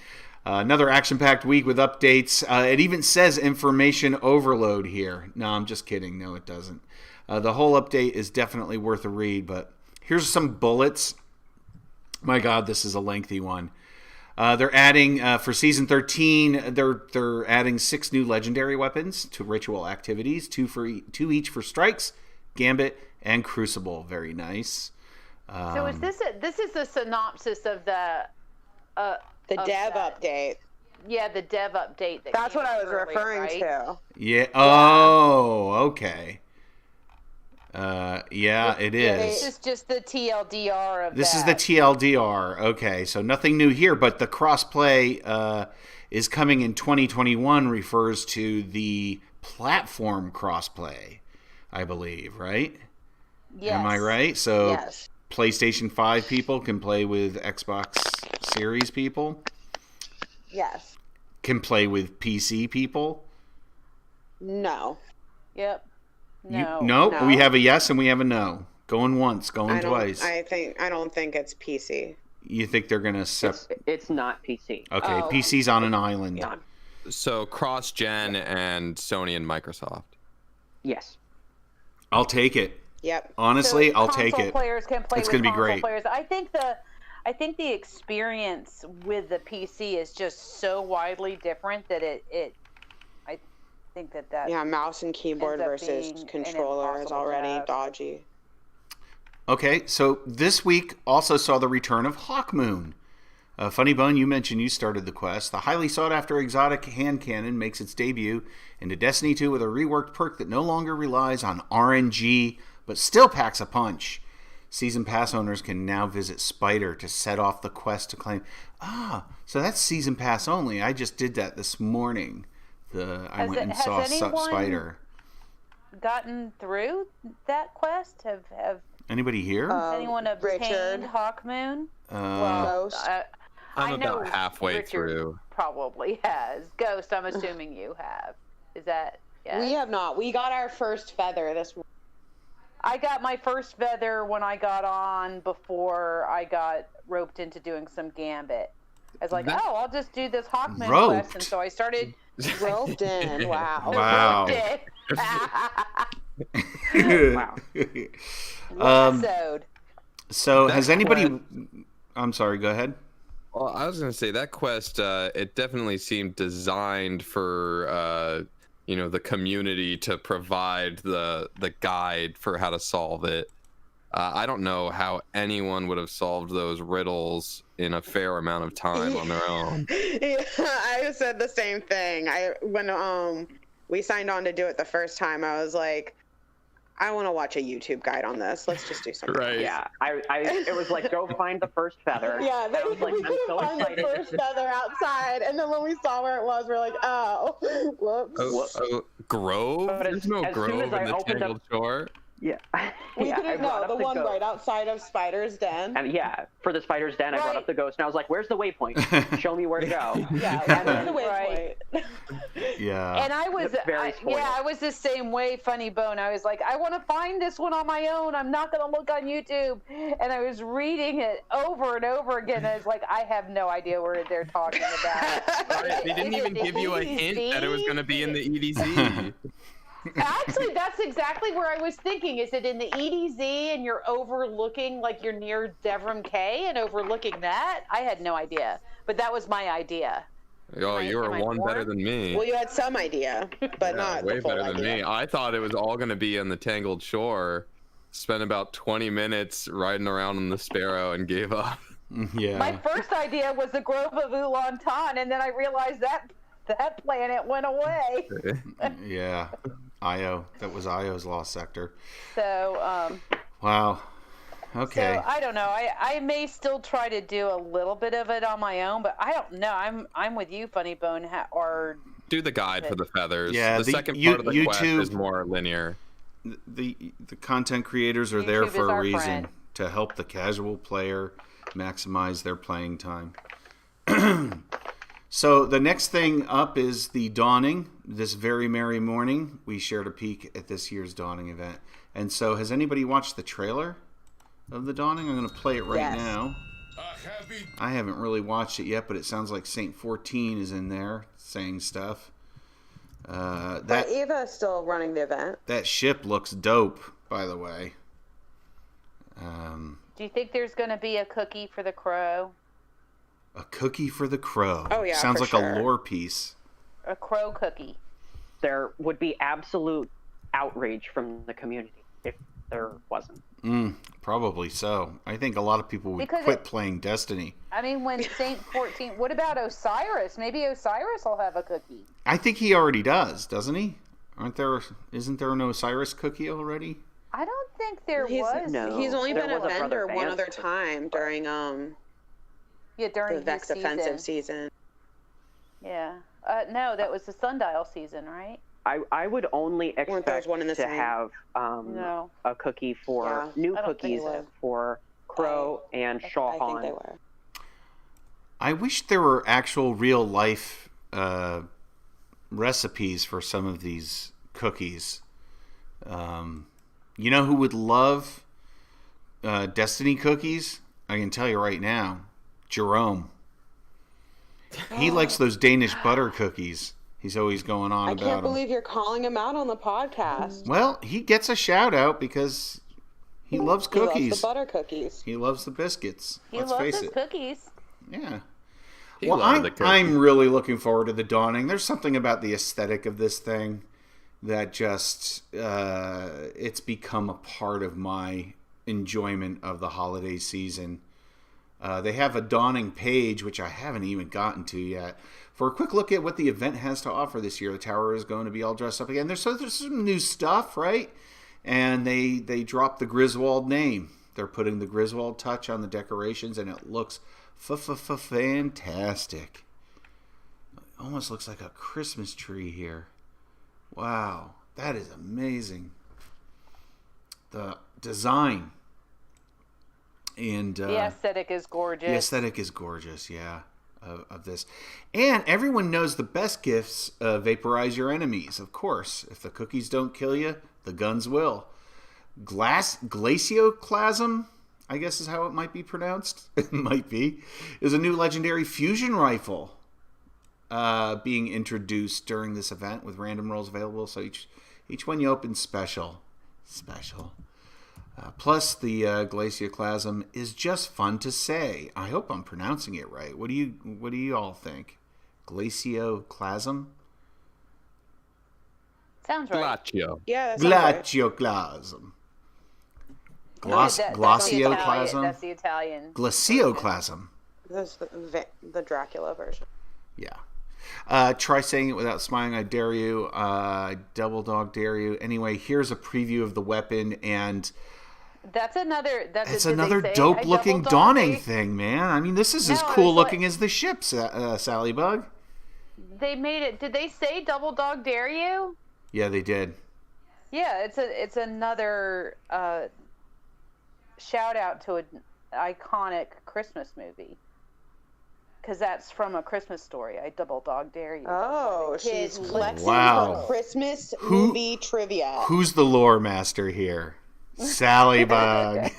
Another action-packed week with updates. It even says information overload here. No, I'm just kidding. No, it doesn't. The whole update is definitely worth a read, but here's some bullets. My God, this is a lengthy one. They're adding, for Season 13, they're adding 6 new legendary weapons to ritual activities, 2 each for Strikes, Gambit, and Crucible. Very nice. So is this is the synopsis of the dev update. Yeah, the dev update. That's what I was referring to. Yeah. Oh, okay. Yeah, it is. This is just the TLDR of This is the TLDR. Okay, so nothing new here, but the crossplay is coming in 2021 refers to the platform crossplay, I believe, right? Yes. Am I right? So Yes. PlayStation 5 people can play with Xbox Series people? Yes. Can play with PC people? No. Yep. No. No? We have a yes and we have a no. Going once, going twice. I don't think it's PC. You think they're going to... It's not PC. Okay, PC's on an island. Yeah. So cross-gen and Sony and Microsoft. Yes. I'll take it. Yep. Honestly, So I'll take it. Players can play It's with going to be console great. Players. I think the experience with the PC is just so widely different that I think that Yeah, mouse and keyboard ends up versus being controller is impossible to already have. dodgy. Okay, so this week also saw the return of Hawkmoon. Funnybone, you mentioned you started the quest. The highly sought-after exotic hand cannon makes its debut into Destiny 2 with a reworked perk that no longer relies on RNG, but still packs a punch. Season Pass owners can now visit Spider to set off the quest to claim... so that's Season Pass only. I just did that this morning. I went and saw Spider. Gotten through that quest? Have Anybody here? anyone obtained Richard. Hawkmoon? Ghost. I'm I know about halfway Richard through. Probably has. Ghost, I'm assuming you have. Is that? Yes? We have not. We got our first feather this morning. I got my first feather when I got on before I got roped into doing some Gambit. I was like, I'll just do this Hawkman quest, and so I started roped in. Wow. Wow. Wow. Lassoed. So That has anybody? quest- I'm sorry. Go ahead. Well, I was gonna say that quest. It definitely seemed designed for the community to provide the guide for how to solve it. I don't know how anyone would have solved those riddles in a fair amount of time on their own. Yeah, I said the same thing. When we signed on to do it the first time, I was like, I want to watch a YouTube guide on this. Let's just do something. Right. Yeah, it was like, go find the first feather. Yeah, I was like, we couldn't so find the first feather outside, and then when we saw where it was, we're like, oh, whoops. Grove? But There's no as soon grove as I in the opened Tangled Shore. Yeah. We Yeah, I couldn't brought know up the one ghost. right outside of Spider's Den. And yeah, for the Spider's Den, I brought up the ghost, and I was like, where's the waypoint? Show me where to go. Yeah, I knew the waypoint. Yeah. And I was, I was the same way, Funnybone. I was like, I want to find this one on my own. I'm not going to look on YouTube. And I was reading it over and over again. I was like, I have no idea what they're talking about. Right, they didn't even give you a hint that it was going to be in the EDZ. Actually, that's exactly where I was thinking. Is it in the EDZ and you're overlooking, like you're near Devram K and overlooking that? I had no idea. But that was my idea. Oh, you were one better than me. Well, you had some idea, but not way the full better than idea. me. I thought it was all going to be in the Tangled Shore. Spent about 20 minutes riding around on the Sparrow and gave up. Yeah. My first idea was the Grove of Ulantan, and then I realized that planet went away. Yeah. Io. That was Io's lost sector. So, Wow. Okay. So I don't know. I may still try to do a little bit of it on my own, but I don't know. I'm with you, Funnybone. Or do the guide for the feathers. Yeah, the second part of the quest is more linear. The content creators are YouTube there is for a our reason, friend. to help the casual player maximize their playing time. So the next thing up is the Dawning. This very merry morning, we shared a peek at this year's Dawning event. And so has anybody watched the trailer of the Dawning? I'm going to play it right now. I haven't really watched it yet, but it sounds like Saint 14 is in there saying stuff. But Eva's still running the event. That ship looks dope, by the way. do you think there's going to be a cookie for the crow? A cookie for the crow. Oh, yeah, sounds for like sure. a lore piece. A crow cookie. There would be absolute outrage from the community if there wasn't. Probably so. I think a lot of people would quit playing Destiny. I mean, when Saint 14... What about Osiris? Maybe Osiris will have a cookie. I think he already does, doesn't he? Isn't there an Osiris cookie already? I don't think there was. No. He's only There been a was a vendor Brother one Vance other cookie. time during during the Vex his offensive season. season. Yeah. No, that was the Sundial season, right? I would only there's expect one in the to same? have No. a cookie for new I don't think cookies so. for Crow and I think they Shawhan. were. I wish there were actual real life recipes for some of these cookies. You know who would love Destiny cookies? I can tell you right now, Jerome. He likes those Danish butter cookies. He's always going on I about can't them. believe you're calling him out on the podcast. Well, he gets a shout out because he loves He cookies. loves the butter cookies. He loves the biscuits. He Let's loves face his it. cookies. Yeah. He Well, loved the cookies. I'm really looking forward to the Dawning. There's something about the aesthetic of this thing that just it's become a part of my enjoyment of the holiday season. They have a Dawning page, which I haven't even gotten to yet, for a quick look at what the event has to offer this year. The tower is going to be all dressed up again. There's some new stuff, right? And they dropped the Griswold name. They're putting the Griswold touch on the decorations, and it looks fantastic. It almost looks like a Christmas tree here. Wow, that is amazing. The design And the aesthetic is gorgeous. The aesthetic is gorgeous, yeah, of this. And everyone knows the best gifts vaporize your enemies, of course. If the cookies don't kill you, the guns will. Glacioclasm, I guess is how it might be pronounced. It might be. Is a new legendary fusion rifle being introduced during this event with random rolls available. So each one you open special. Plus, the glacioclasm is just fun to say. I hope I'm pronouncing it right. What do you all think? Glacioclasm? Sounds right. Glacio. Yeah, that sounds right. Glacioclasm. That's the Italian. Glacioclasm. That's the Dracula version. Yeah. Try saying it without smiling. I dare you. Double dog dare you. Anyway, here's a preview of the weapon, and That's another dope looking dawning thing, man. I mean, this is as cool looking as the ship, Salliebug. They made it. Did they say double dog dare you? Yeah, they did. Yeah, it's another shout out to an iconic Christmas movie. Because that's from A Christmas Story. I double dog dare you. Oh, she's flexing Wow. her Christmas movie trivia. Who's the lore master here? Salliebug.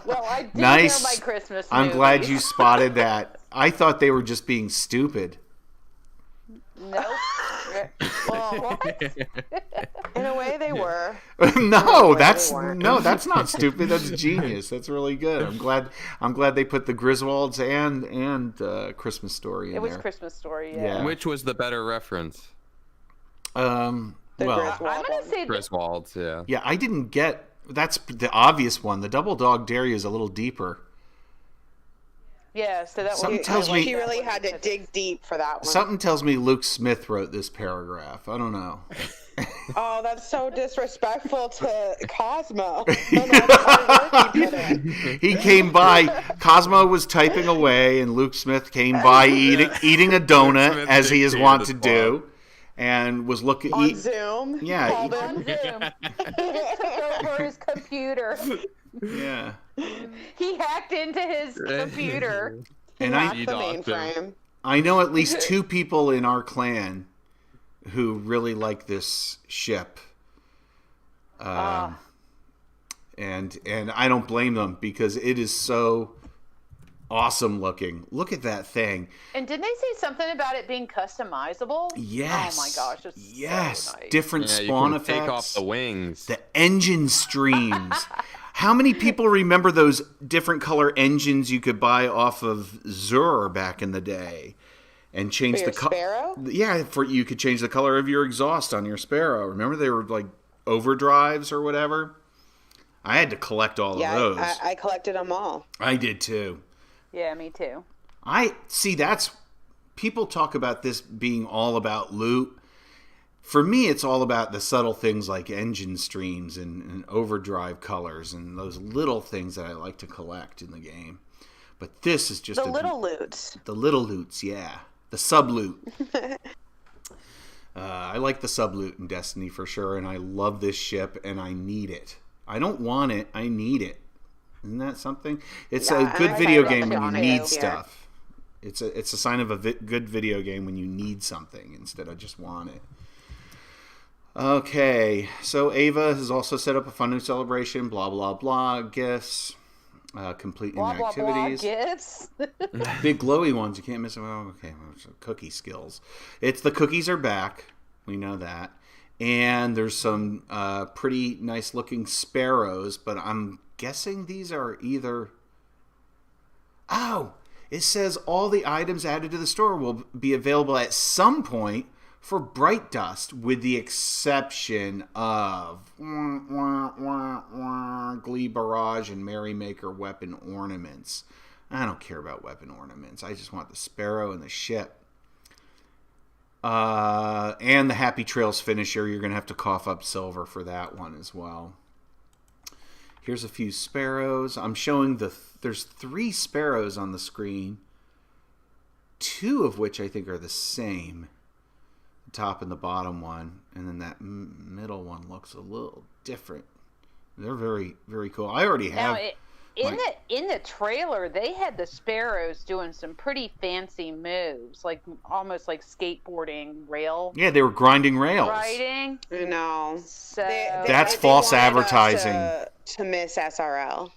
Well, I do Nice. know my Christmas I'm movies. glad you spotted that. I thought they were just being stupid. Nope. Well, what? In a way, they were. No, they that's weren't. that's not stupid. That's genius. That's really good. I'm glad they put the Griswolds and Christmas Story in It was there. Christmas Story, Yeah. yeah. Which was the better reference? Well, Griswold I'm going to say that Griswold's, yeah. yeah, I didn't get. That's the obvious one. The double dog dare you is a little deeper. yeah, so that Something was tells me- He really had to dig deep for that one. Something tells me Luke Smith wrote this paragraph. I don't know. Oh, that's so disrespectful to Cosmo. No matter how hard he put it. He came by. Cosmo was typing away, and Luke Smith came by eating a donut, Smith as he is dictated wont the to plot. do, and was looking. On Zoom. Yeah, Called on him. Zoom. He just took over his computer. Yeah, He hacked into his computer. and Hacked He the docked him. mainframe. I know at least two people in our clan who really like this ship. And I don't blame them because it is so awesome looking. Look at that thing. And didn't they say something about it being customizable? Yes. Oh my gosh, it's yes. so nice. Different Yeah, spawn you can effects. take off the wings. The engine streams. How many people remember those different color engines you could buy off of Zur back in the day? And change For the your Sparrow? Yeah, you could change the color of your exhaust on your Sparrow. Remember they were like overdrives or whatever? I had to collect all of those. I collected them all. I did too. Yeah, me too. I see that's people talk about this being all about loot. For me, it's all about the subtle things like engine streams and overdrive colors and those little things that I like to collect in the game. But this is just The little loots. The little loots, yeah. The sub loot. I like the sub loot in Destiny for sure, and I love this ship, and I need it. I don't want it, I need it. Isn't that something? It's Yeah, a good I video like game when you it need too. stuff. It's a sign of a good video game when you need something instead of just want it. Okay, so Ava has also set up a fun new celebration, blah, blah, blah, gifts, complete new Blah, blah, blah, activities. gifts. Big glowy ones, you can't miss them. Oh, okay, cookie skills. It's the cookies are back. We know that. And there's some pretty nice looking sparrows, but I'm guessing these are either... Oh, it says all the items added to the store will be available at some point for Bright Dust, with the exception of Glee Barrage and Merrymaker weapon ornaments. I don't care about weapon ornaments. I just want the Sparrow and the ship. And the Happy Trails finisher. You're going to have to cough up silver for that one as well. Here's a few sparrows. I'm showing there's 3 sparrows on the screen. 2 of which I think are the same. The top and the bottom one. And then that middle one looks a little different. They're very, very cool. I already have... Now, in the trailer, they had the sparrows doing some pretty fancy moves, like almost like skateboarding rail. Yeah, they were grinding rails. Riding. No. So That's false wanted us advertising. To miss SRL.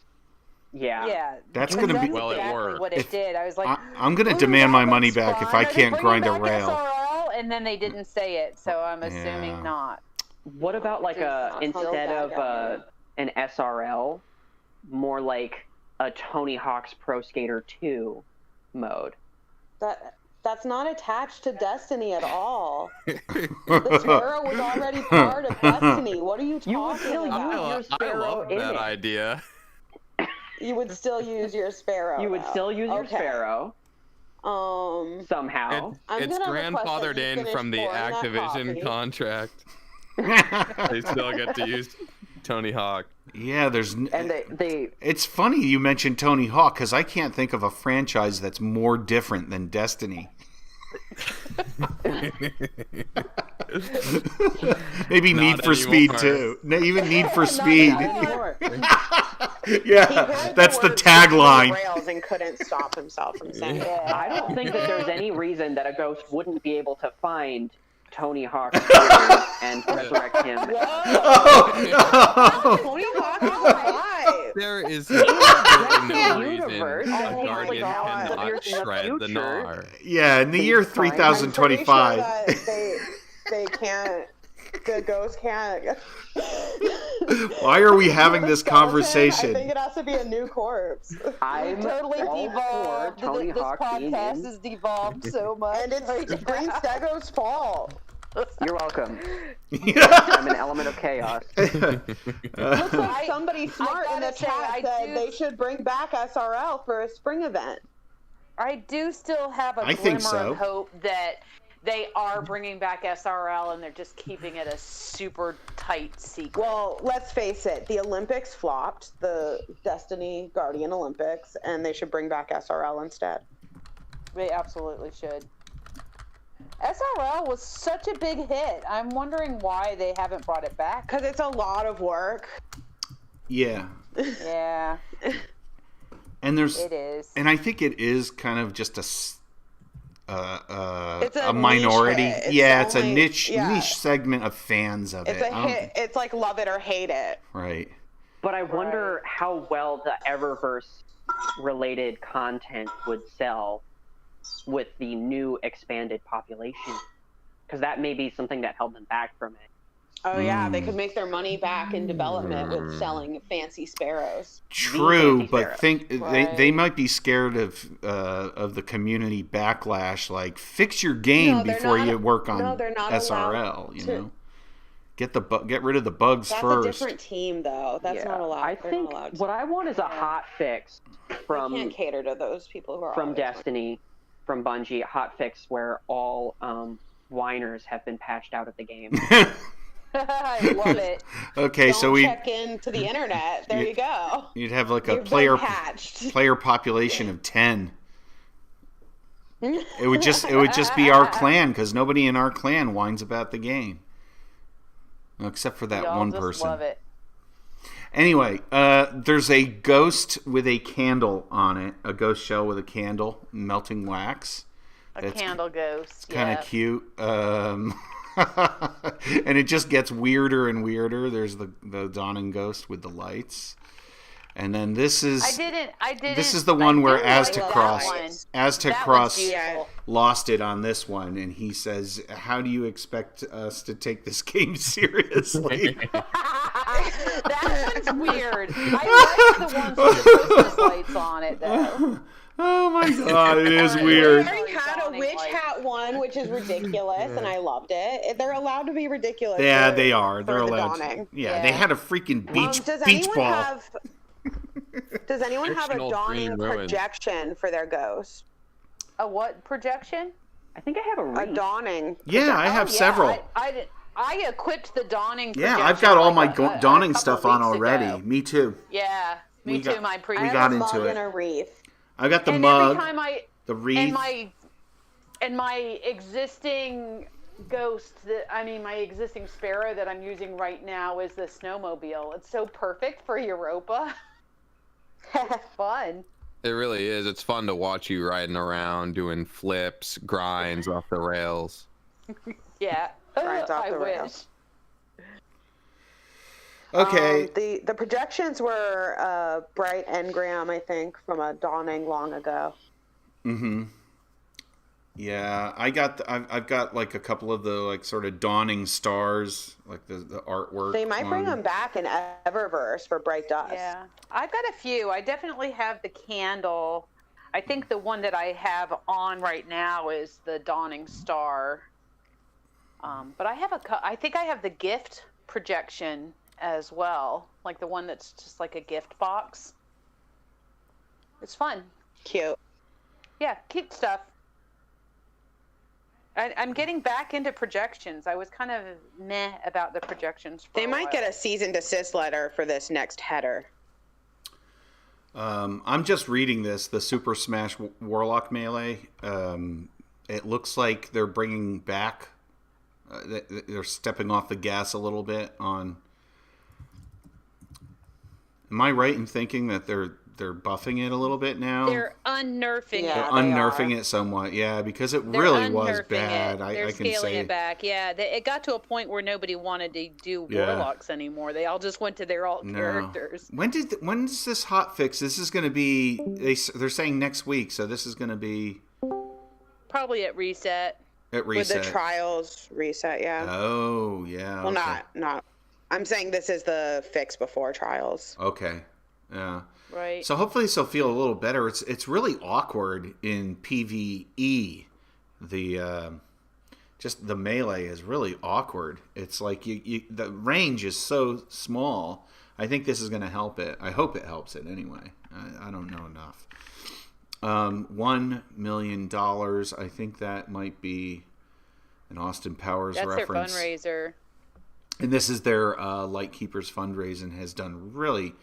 Yeah. Yeah, That's gonna be. Well, it exactly worked. what it did. I was like, I'm gonna "Ooh, demand my that money looks back if fun. I Are they can't bringing grind a back rail." SRL? And then they didn't say it, so I'm assuming Yeah. not. What about like instead of an SRL, more like a Tony Hawk's Pro Skater 2 mode? That's not attached to Destiny at all. The Sparrow was already part of Destiny. What are you talking about? I love that idea. You would still use your Sparrow. You would still use your Sparrow. Somehow. It's grandfathered in from the Activision contract. They still get to use Tony Hawk. Yeah, there's. And they It's funny you mentioned Tony Hawk because I can't think of a franchise that's more different than Destiny. Maybe Need for Speed too. Even Need for Speed. Yeah, that's the tagline. Rails and couldn't stop himself from saying it. I don't think that there's any reason that a ghost wouldn't be able to find Tony Hawk and resurrect him. Tony Hawk is alive. There is no reason universe, a oh guardian my God. cannot Years in the shred the future. gnar. Yeah, in the year I'm pretty 3025. sure that they can't. The ghost can't. Why are we having this Skeleton, conversation? I think it has to be a new corpse. I'm Totally all devolved. for Tony This Hawk being podcast in. has devolved so much. And it's Greenstego's fault. You're welcome. I'm an element of chaos. Looks like somebody smart in the gotta say, chat said they should bring back SRL for a spring event. I do still have a I think glimmer so. of hope that they are bringing back SRL and they're just keeping it a super tight secret. Well, let's face it, the Olympics flopped, the Destiny Guardian Olympics, and they should bring back SRL instead. They absolutely should. SRL was such a big hit. I'm wondering why they haven't brought it back. Because it's a lot of work. Yeah. Yeah, And there's. it is. And I think it is kind of just It's a a minority. niche hit. It's only- a niche yeah. niche segment of fans of It's it. a hit. It's like love it or hate it. Right. But I wonder how well the Eververse related content would sell with the new expanded population, because that may be something that held them back from it. Oh yeah, they could make their money back in development with selling fancy sparrows. True, fancy but sparrow. think they Right. might be scared of the community backlash. Like, fix your game No, they're before not- you work on no, they're not SRL. allowed You to- know, get rid of the bugs That's first. a different team, though. That's not allowed. I They're think not allowed to. what I want is a hot fix They from can't cater to those people who are from always- Destiny, from Bungie, a hot fix where all whiners have been patched out of the game. I love it. Okay, Don't so we check into the internet. There you go. you'd have like a You've been player patched. population of 10. It would just be our clan because nobody in our clan whines about the game, except for that Y'all one just person. love it. Anyway, there's a ghost with a candle on it, a ghost shell with a candle, melting wax. A candle ghost. Kind of yeah. cute. And it just gets weirder and weirder. There's the dawning ghost with the lights. And then this is I didn't. this is the one where didn't like that Aztecross one. Aztecross beautiful. lost it on this one, and he says, "How do you expect us to take this game seriously?" That one's weird. I like the ones with the Christmas lights on it, though. Oh my god, it is We weird. already had a witch hat one, which is ridiculous, and I loved it. They're allowed to be ridiculous. Yeah, for- they are. for They're the allowed. dawning. Yeah, Yeah. they had a freaking beach Does beach anyone ball. have? Does anyone have a Fictional dawning green ruin. projection for their ghost? A what projection? I think I have a A wreath. dawning. Yeah, I have Oh, yeah, several. I equipped the dawning. Yeah, projection I've got all my like a dawning couple stuff on weeks already. ago. Me too. Yeah, me We too. got- My pre. we I got have a into mug it. and a wreath. I got the and mug, every time the wreath. and my existing ghost my existing sparrow that I'm using right now is the snowmobile. It's so perfect for Europa. Fun. It really is. It's fun to watch you riding around doing flips, grinds off the rails. Yeah. Grinds off I the wish. rails. Okay. The projections were bright engram, I think, from a dawning long ago. Mm-hmm. Yeah, I've got like a couple of the like sort of dawning stars, like the artwork. They might bring them back in Eververse for Bright Dust. Yeah, I've got a few. I definitely have the candle. I think the one that I have on right now is the Dawning Star. But I think I have the gift projection as well, like the one that's just like a gift box. It's fun. Cute. Yeah, cute stuff. I'm getting back into projections. I was kind of meh about the projections. They might get a cease and desist letter for this next header. I'm just reading this, the Super Smash Warlock Melee. It looks like they're bringing back, they're stepping off the gas a little bit on. Am I right in thinking that they're buffing it a little bit now? They're unnerving Yeah, it. They're they unnerfing are. it somewhat, yeah, because it They're really was unnerfing bad. It. They're I can scaling say it back. Yeah, it got to a point where nobody wanted to do warlocks anymore. They all just went to their alt characters. When is this hot fix? This is going to be. They're saying next week, so this is going to be Probably at reset. at reset. With the trials reset, yeah. Oh yeah. Well, okay. not. I'm saying this is the fix before trials. Okay. Yeah. Right. So hopefully this will feel a little better. It's really awkward in PvE. The just the melee is really awkward. It's like the range is so small. I think this is going to help it. I hope it helps it anyway. I don't know enough. $1 million. I think that might be an Austin Powers That's reference. their fundraiser. And this is their Lightkeepers fundraising has done really,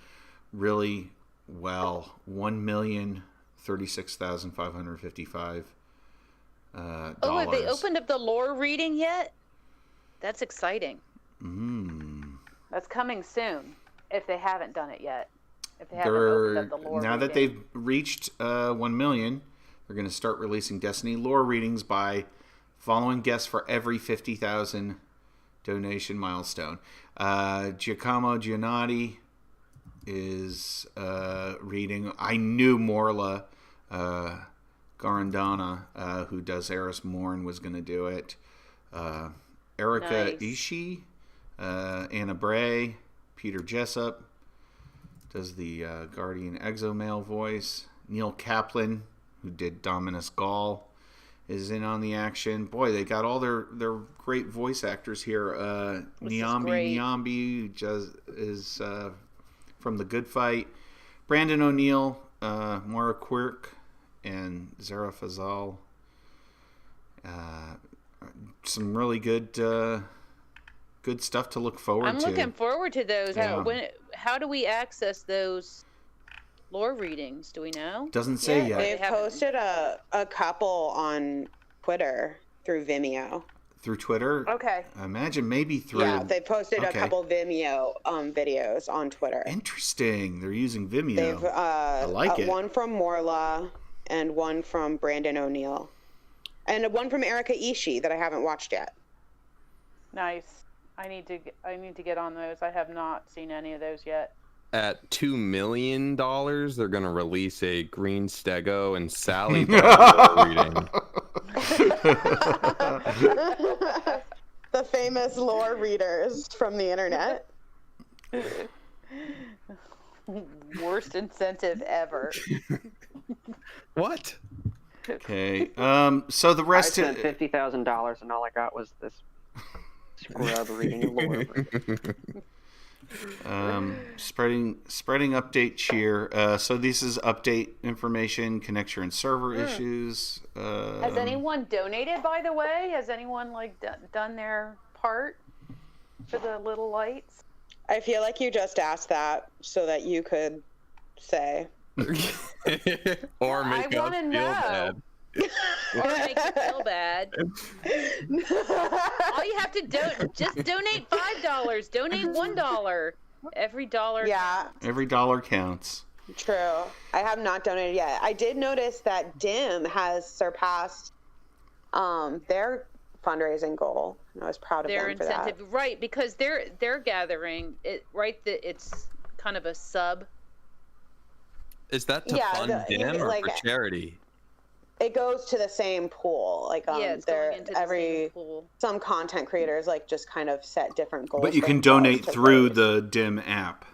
really well. $1,036,555. Oh, have they opened up the lore reading yet? That's exciting. That's coming soon. If they haven't done it yet. If they haven't opened up the lore now that reading. they've reached 1 million, they're going to start releasing Destiny lore readings by following guests for every 50,000 donation milestone. Giacomo Giannotti is reading. I knew Morla Garandana, who does Eris Morn, was going to do it. Erica Nice. Ishii, Anna Bray, Peter Jessup does the Guardian Exomale voice. Neil Kaplan, who did Dominus Gaul, is in on the action. Boy, they got all their great voice actors here. Nyambi is from The Good Fight. Brandon O'Neill, Maura Quirk, and Zara Fazal. Some really good stuff to look forward to. I'm looking forward to those. Yeah. How do we access those lore readings? Do we know? Doesn't say Yeah, yet. They've haven't. posted a couple on Twitter through Vimeo. Through Twitter? Okay. I imagine maybe through... Yeah, they posted a Okay. couple Vimeo videos on Twitter. Interesting. They're using Vimeo. They've like it. one from Morla and one from Brandon O'Neill. And one from Erica Ishii that I haven't watched yet. Nice. I need to get on those. I have not seen any of those yet. At $2 million, they're going to release a Greenstego and Salliebug reading. The famous lore readers from the internet. Worst incentive ever. What? Okay. So the I rest... spent $50,000 and all I got was this scrub reading lore. Spreading update cheer. So this is update information, connection and server issues. Has anyone donated, by the way? Has anyone done their part for the little lights? I feel like you just asked that so that you could say. Or make I us wanna feel know. bad. Or make you feel bad. All you have to just donate $5. Donate $1. Every dollar. Yeah. Every dollar counts. True. I have not donated yet. I did notice that DIM has surpassed their fundraising goal. And I was proud of Their them for that. incentive, right? Because they're gathering it, right? It's kind of a sub. Is that to fund DIM or for charity? It goes to the same pool. Like it's going into the same pool. Some content creators like just kind of set different goals. But you can donate through the DIM app,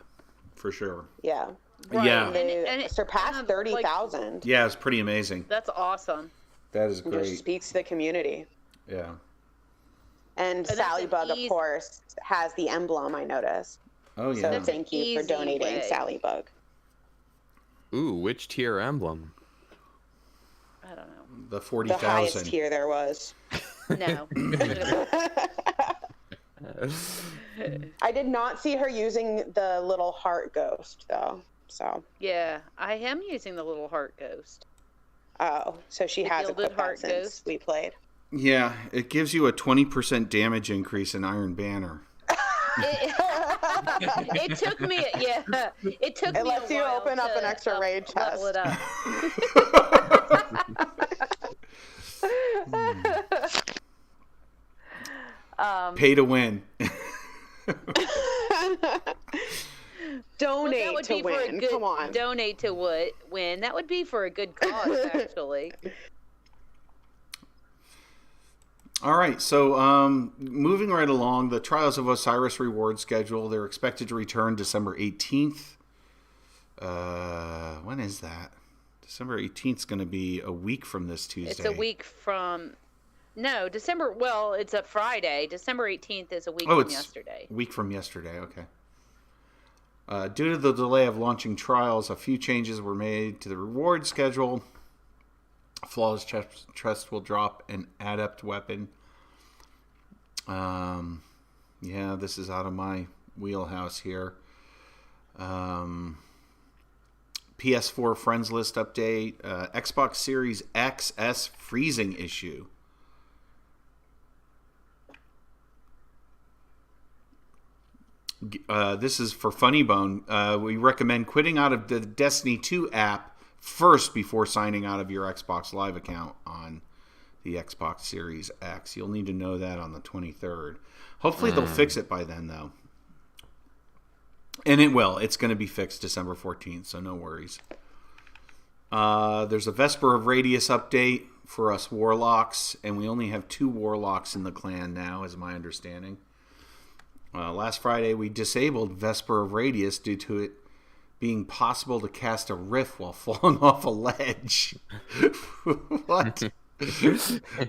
for sure. Yeah. Right. Yeah. And it surpassed 30,000. Yeah, it's pretty amazing. That's awesome. That is great. It just speaks to the community. Yeah. And Salliebug, of course, has the emblem, I noticed. Oh, yeah. So thank you for donating, Salliebug. Ooh, which tier emblem? I don't know. The 40,000. The highest tier there was. No. I did not see her using the little heart ghost, though. So. Yeah, I am using the little heart ghost. Oh, so she has equipped that since ghost. we played. Yeah, it gives you a 20% damage increase in Iron Banner. It took me, it took me a while. It lets you open up an extra raid chest. Level it up. Pay to win. Donate to win. Come on. Donate to win. That would be for a good cause, actually. All right, so moving right along, the Trials of Osiris reward schedule, they're expected to return December 18th. When is that? December 18th is going to be a week from this Tuesday. It's a week from... No, December... Well, it's a Friday. December 18th is a week from yesterday. A week from yesterday, okay. Due to the delay of launching Trials, a few changes were made to the reward schedule. Flawless Chest will drop an adept weapon. Yeah, this is out of my wheelhouse here. PS4 friends list update. Xbox Series XS freezing issue. This is for Funnybone. We recommend quitting out of the Destiny 2 app first before signing out of your Xbox Live account on the Xbox Series X. You'll need to know that on the 23rd. Hopefully they'll fix it by then, though. And it will. It's going to be fixed December 14th, so no worries. There's a Vesper of Radius update for us Warlocks, and we only have 2 Warlocks in the clan now, is my understanding. Last Friday, we disabled Vesper of Radius due to it being possible to cast a rift while falling off a ledge. What?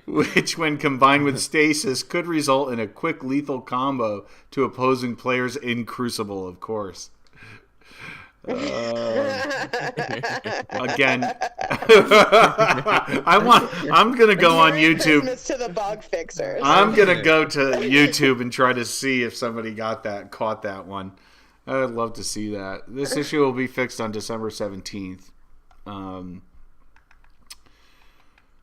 Which, when combined with stasis, could result in a quick lethal combo to opposing players in Crucible, of course. Again, I'm gonna go on YouTube. To the bug fixers. I'm gonna go to YouTube and try to see if somebody caught that one. I would love to see that. This issue will be fixed on December 17th.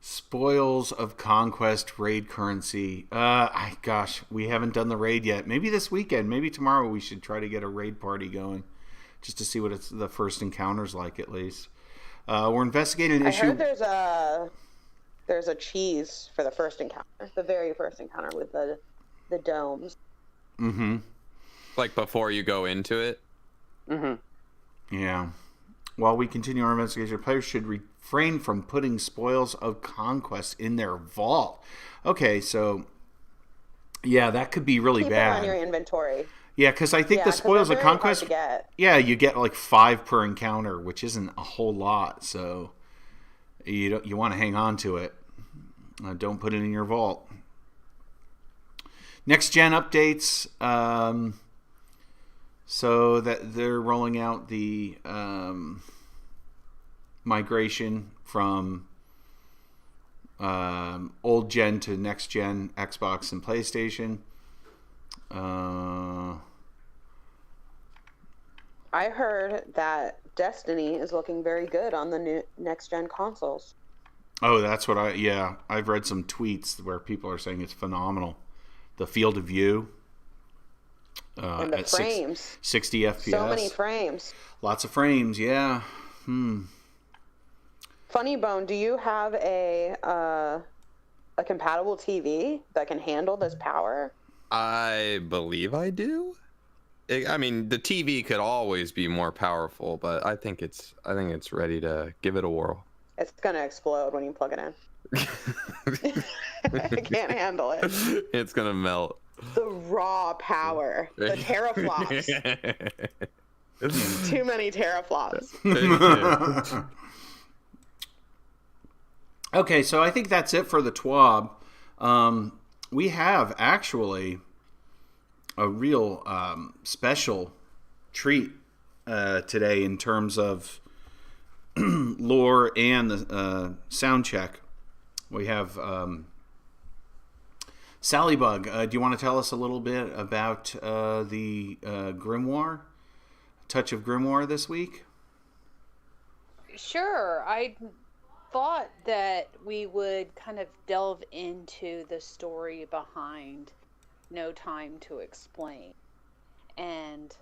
Spoils of Conquest raid currency. We haven't done the raid yet. Maybe this weekend, maybe tomorrow we should try to get a raid party going. Just to see what the first encounter's like, at least. We're investigating an issue. I heard there's a cheese for the first encounter. The very first encounter with the domes. Mm-hmm. Like before you go into it? Mm-hmm. Yeah. While we continue our investigation, players should refrain from putting Spoils of Conquest in their vault. Okay, so... Yeah, that could be really bad. Keep it on your inventory. Yeah, because I think the Spoils of Conquest... Yeah, you get like 5 per encounter, which isn't a whole lot, so... You want to hang on to it. Don't put it in your vault. Next gen updates... So that they're rolling out the migration from old gen to next gen Xbox and PlayStation. I heard that Destiny is looking very good on the new next gen consoles. Oh, that's what I've read some tweets where people are saying it's phenomenal. The field of view. And the at frames. 60 FPS. So many frames. Lots of frames, yeah. Funnybone, do you have a compatible TV that can handle this power? I believe I do. I mean, the TV could always be more powerful, but I think it's ready to give it a whirl. It's gonna explode when you plug it in. I can't handle it. It's gonna melt. The raw power, the teraflops. Too many teraflops. Okay, so I think that's it for the TWAB. We have actually a real special treat today in terms of lore and the sound check. We have Salliebug. Do you want to tell us a little bit about the Grimoire, Touch of Grimoire this week? Sure. I thought that we would kind of delve into the story behind No Time to Explain and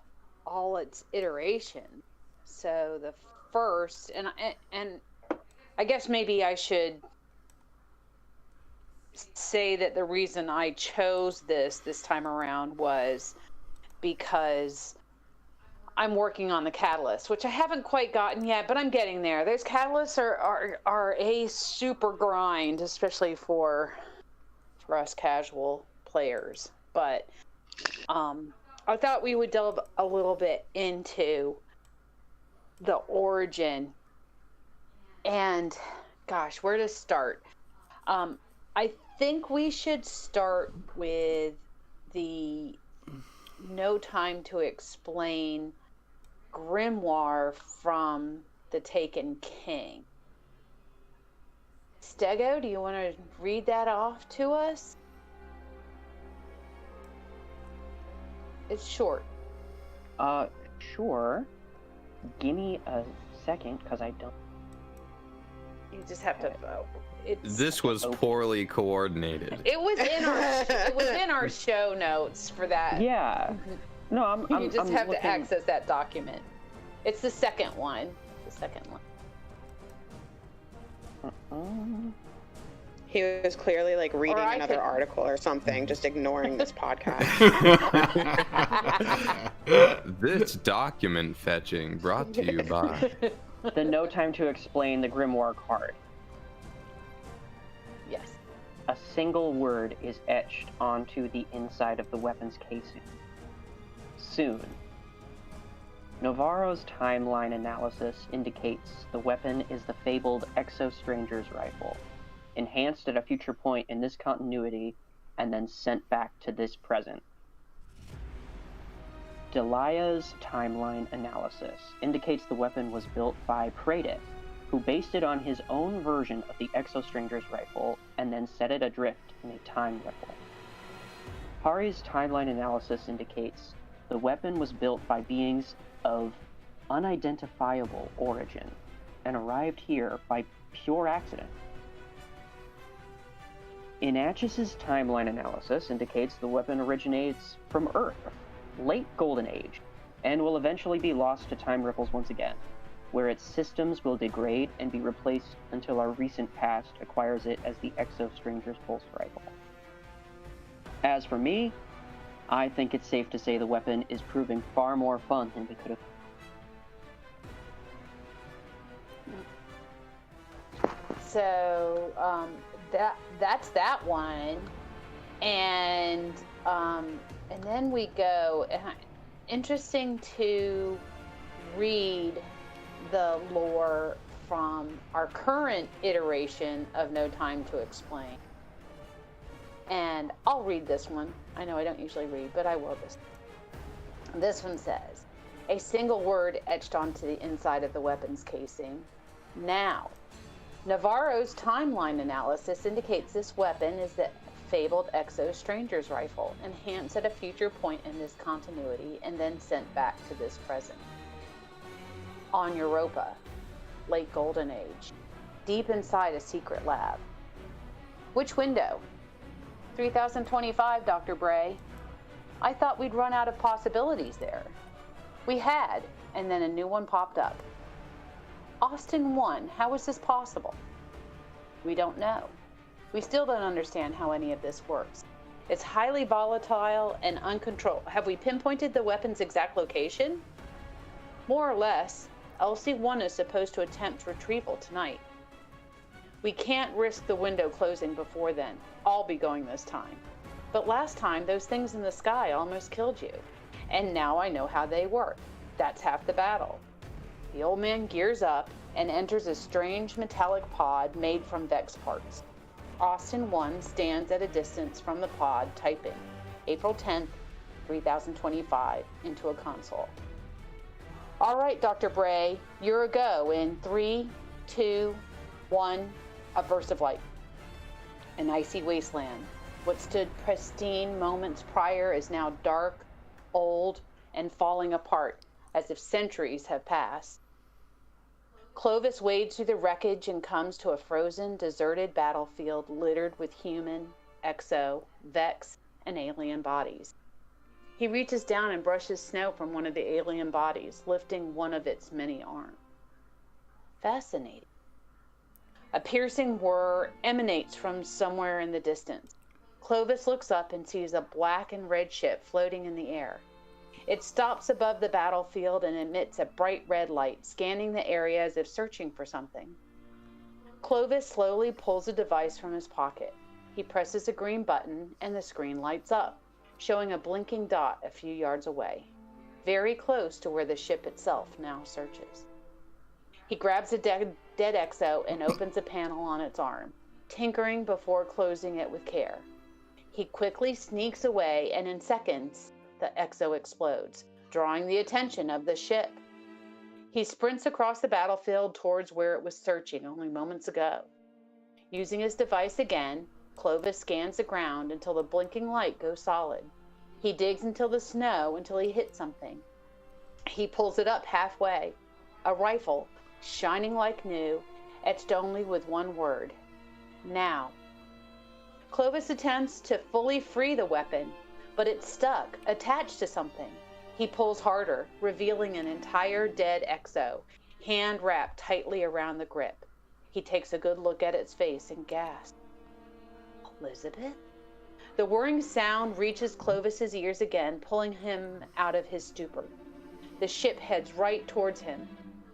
all its iterations. So the first, and I guess maybe I should say that the reason I chose this time around was because I'm working on the catalyst, which I haven't quite gotten yet, but I'm getting there. Those catalysts are a super grind, especially for us casual players. But I thought we would delve a little bit into the origin and, gosh, where to start? I think we should start with the No Time to Explain grimoire from the Taken King. Stego, do you want to read that off to us? It's short. Sure. Give me a second, because I don't... You just have to vote. This was poorly coordinated. It was in our show notes for that. Yeah. No, I'm You just have looking... to access that document. It's the second one. He was clearly like reading another article or something, just ignoring this podcast. This document fetching brought to you by The No Time to Explain the Grimoire card. Yes. A single word is etched onto the inside of the weapon's casing. Soon. Navarro's timeline analysis indicates the weapon is the fabled Exo Stranger's rifle, enhanced at a future point in this continuity and then sent back to this present. Delia's timeline analysis indicates the weapon was built by Praedith, who based it on his own version of the Exo Stranger's rifle and then set it adrift in a time ripple. Hari's timeline analysis indicates the weapon was built by beings of unidentifiable origin and arrived here by pure accident. Inachus's timeline analysis indicates the weapon originates from Earth, late Golden Age, and will eventually be lost to time ripples once again, where its systems will degrade and be replaced until our recent past acquires it as the Exo Stranger's pulse rifle. As for me, I think it's safe to say the weapon is proving far more fun than we could have. So that's that one, and then we go. Interesting to read the lore from our current iteration of No Time to Explain. And I'll read this one. I know I don't usually read, but I will this. This one says, a single word etched onto the inside of the weapon's casing. Now, Navarro's timeline analysis indicates this weapon is the fabled Exo Stranger's rifle, enhanced at a future point in this continuity and then sent back to this present. On Europa, late Golden Age, deep inside a secret lab. Which window? 3025, Dr. Bray. I thought we'd run out of possibilities there. We had, and then a new one popped up. Austin won. How is this possible? We don't know. We still don't understand how any of this works. It's highly volatile and uncontrolled. Have we pinpointed the weapon's exact location? More or less. LC-1 is supposed to attempt retrieval tonight. We can't risk the window closing before then. I'll be going this time. But last time, those things in the sky almost killed you. And now I know how they work. That's half the battle. The old man gears up and enters a strange metallic pod made from Vex parts. Austin 1 stands at a distance from the pod, typing April 10th, 3025 into a console. All right, Dr. Bray, you're a go in 3, 2, 1, a burst of light. An icy wasteland. What stood pristine moments prior is now dark, old, and falling apart, as if centuries have passed. Clovis wades through the wreckage and comes to a frozen, deserted battlefield littered with human, exo, Vex, and alien bodies. He reaches down and brushes snow from one of the alien bodies, lifting one of its many arms. Fascinating. A piercing whir emanates from somewhere in the distance. Clovis looks up and sees a black and red ship floating in the air. It stops above the battlefield and emits a bright red light, scanning the area as if searching for something. Clovis slowly pulls a device from his pocket. He presses a green button and the screen lights up, showing a blinking dot a few yards away, very close to where the ship itself now searches. He grabs a dead exo and opens a panel on its arm, tinkering before closing it with care. He quickly sneaks away, and in seconds, the exo explodes, drawing the attention of the ship. He sprints across the battlefield towards where it was searching only moments ago. Using his device again, Clovis scans the ground until the blinking light goes solid. He digs into the snow until he hits something. He pulls it up halfway. A rifle, shining like new, etched only with one word. Now. Clovis attempts to fully free the weapon, but it's stuck, attached to something. He pulls harder, revealing an entire dead exo, hand wrapped tightly around the grip. He takes a good look at its face and gasps. Elizabeth? The whirring sound reaches Clovis's ears again, pulling him out of his stupor. The ship heads right towards him.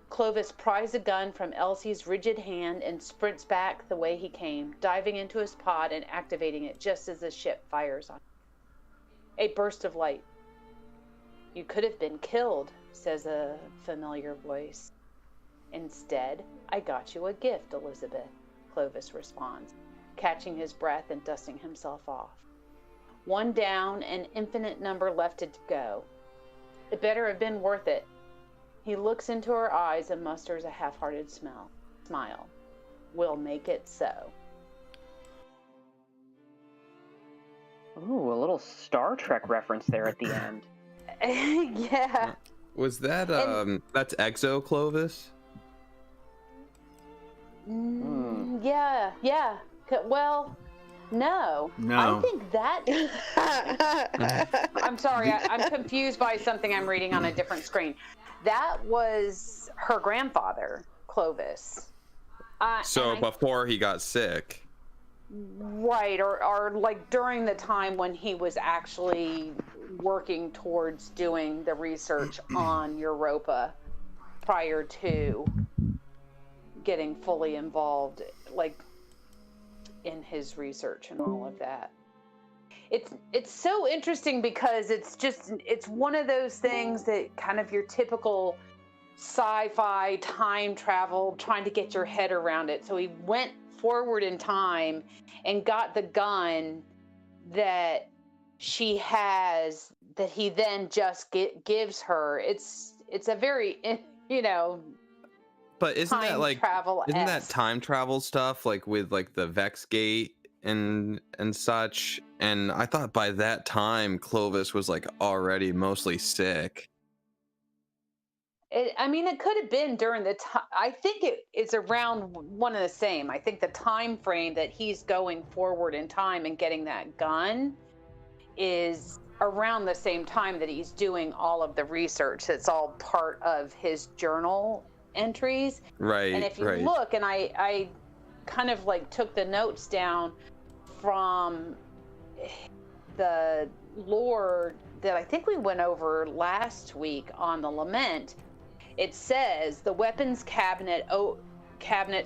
Clovis pries a gun from Elsie's rigid hand and sprints back the way he came, diving into his pod and activating it just as the ship fires on him. A burst of light. You could have been killed, says a familiar voice. Instead, I got you a gift, Elizabeth, Clovis responds, catching his breath and dusting himself off. One down, an infinite number left to go. It better have been worth it. He looks into her eyes and musters a half-hearted smile. We'll make it so. Ooh, a little Star Trek reference there at the end. Yeah. Was that that's Exo Clovis? Yeah. Well, no. I think that. I'm sorry, I'm confused by something I'm reading on a different screen. That was her grandfather, Clovis. So before he got sick. Right, or like during the time when he was actually working towards doing the research on Europa prior to getting fully involved, like in his research and all of that. It's so interesting because it's one of those things that kind of your typical sci-fi time travel, trying to get your head around it. So he went forward in time and got the gun that she has that he then just gives her. It's a very, but isn't that like travel-esque. Isn't that time travel stuff like with like the Vex Gate and such? And I thought by that time Clovis was like already mostly sick. It could have been during the time. I think it's around one of the same. I think the time frame that he's going forward in time and getting that gun is around the same time that he's doing all of the research. It's all part of his journal entries. Right. And if you look, and I kind of like took the notes down from the lore that I think we went over last week on the Lament. It says the weapons cabinet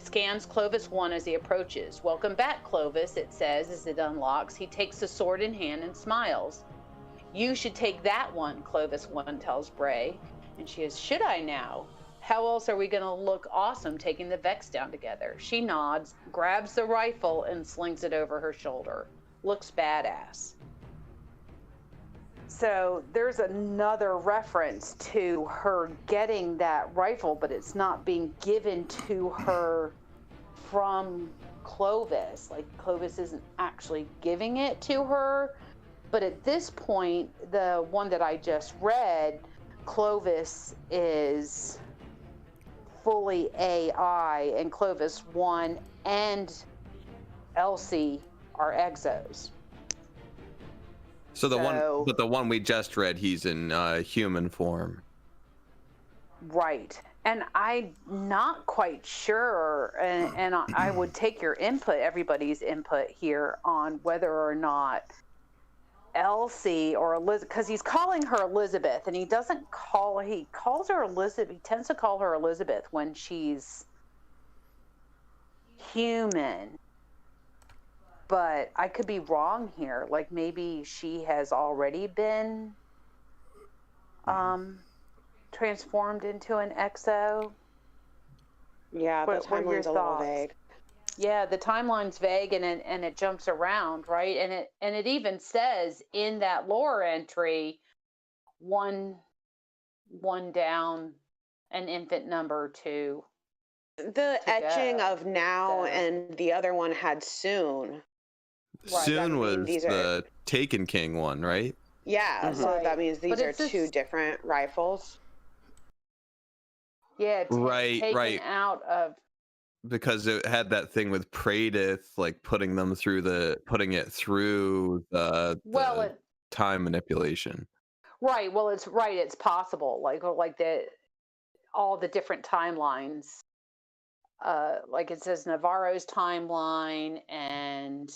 scans Clovis 1 as he approaches. Welcome back, Clovis, it says as it unlocks. He takes the sword in hand and smiles. You should take that one, Clovis 1 tells Bray. And she says, should I now? How else are we going to look awesome taking the Vex down together? She nods, grabs the rifle, and slings it over her shoulder. Looks badass. So there's another reference to her getting that rifle, but it's not being given to her from Clovis. Like, Clovis isn't actually giving it to her. But at this point, the one that I just read, Clovis is fully AI, and Clovis 1 and Elsie are exos. So but the one we just read, he's in human form. Right. And I'm not quite sure, and I would take your input, everybody's input here, on whether or not Elsie or Elizabeth, because he's calling her Elizabeth, and he calls her Elizabeth, he tends to call her Elizabeth when she's human. But I could be wrong here. Like, maybe she has already been transformed into an exo. Yeah, the timeline's a little vague. Yeah, the timeline's vague, and it jumps around, right? And it even says in that lore entry, one down, an infant number 2. The etching of now and the other one had soon. Right, soon was the Taken King one, right? Yeah, Mm-hmm. so that means these are two different rifles. Yeah, taken out of, because it had that thing with Pradith, like putting it through the time manipulation. Right. Well, it's right. It's possible. Like all the different timelines. Like it says Navarro's timeline and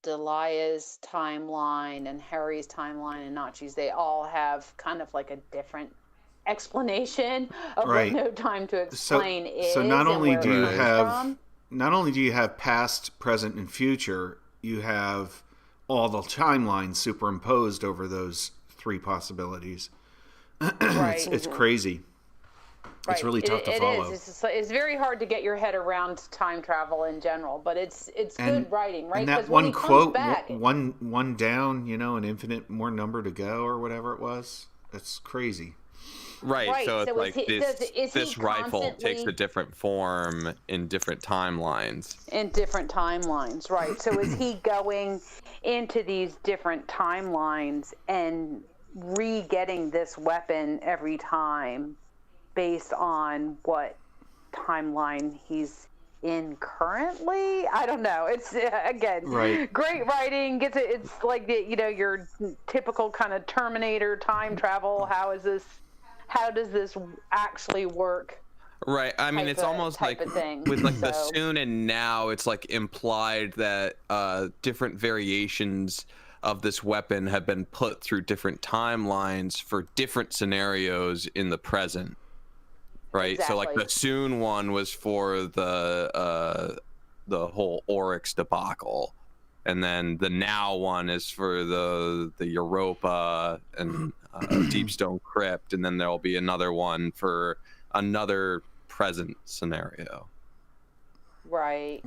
Delia's timeline and Harry's timeline and Nachi's. They all have kind of like a different explanation of what No Time to Explain is. So not only do you have past, present, and future, you have all the timelines superimposed over those 3 possibilities. Right. It's crazy. Right. It's really tough to follow. It's very hard to get your head around time travel in general, but it's good writing, right? And that one quote, one down, an infinite more number to go, or whatever it was. That's crazy. Right. So it's like this rifle takes a different form in different timelines. Right. So is he going into these different timelines and re-getting this weapon every time based on what timeline he's in currently? I don't know. It's again, great writing. It's like your typical kind of Terminator time travel. How does this actually work? Right. I mean, it's almost like with like the soon and now, it's like implied that different variations of this weapon have been put through different timelines for different scenarios in the present. Right. Exactly. So like the soon one was for the whole Oryx debacle, and then the now one is for the Europa and Deepstone Crypt, and then there'll be another one for another present scenario. Right.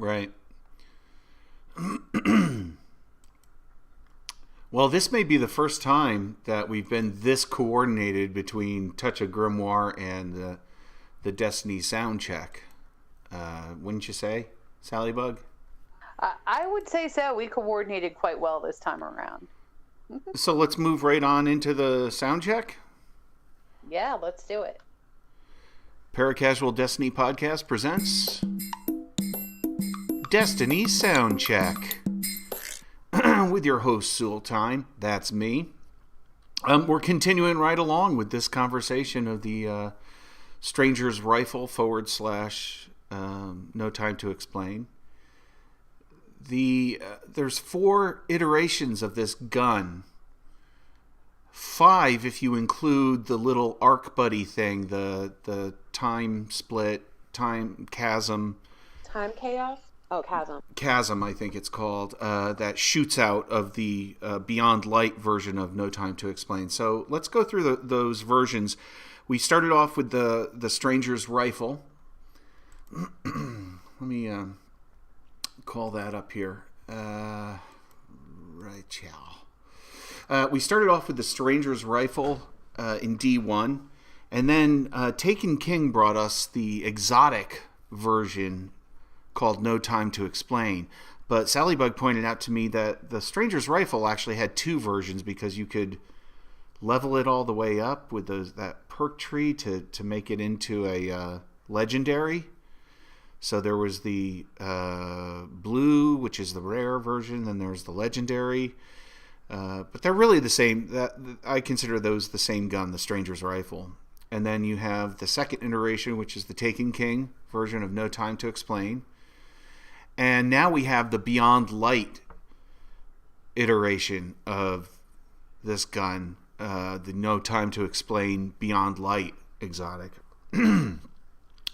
Well, this may be the first time that we've been this coordinated between Touch of Grimoire and the Destiny sound check. Wouldn't you say, Salliebug? I would say so. We coordinated quite well this time around. So let's move right on into the sound check. Yeah, let's do it. Paracasual Destiny Podcast presents Destiny Sound Check with your host Sooltime. That's me. We're continuing right along with this conversation of the Stranger's Rifle / No Time to Explain. There's 4 iterations of this gun. 5 if you include the little arc buddy thing, the time split, time chasm. Time chaos? Oh, chasm. Chasm, I think it's called, that shoots out of the Beyond Light version of No Time to Explain. So let's go through those versions. We started off with the Stranger's Rifle. Let me call that up here. Right, yeah. We started off with the Stranger's Rifle in D1, and then Taken King brought us the exotic version called No Time to Explain. But Salliebug pointed out to me that the Stranger's Rifle actually had 2 versions because you could level it all the way up with that perk tree to make it into a legendary. So there was the blue, which is the rare version, then there's the legendary. But they're really the same. I consider those the same gun, the Stranger's Rifle. And then you have the second iteration, which is the Taken King version of No Time to Explain. And now we have the Beyond Light iteration of this gun, the No Time to Explain Beyond Light exotic. And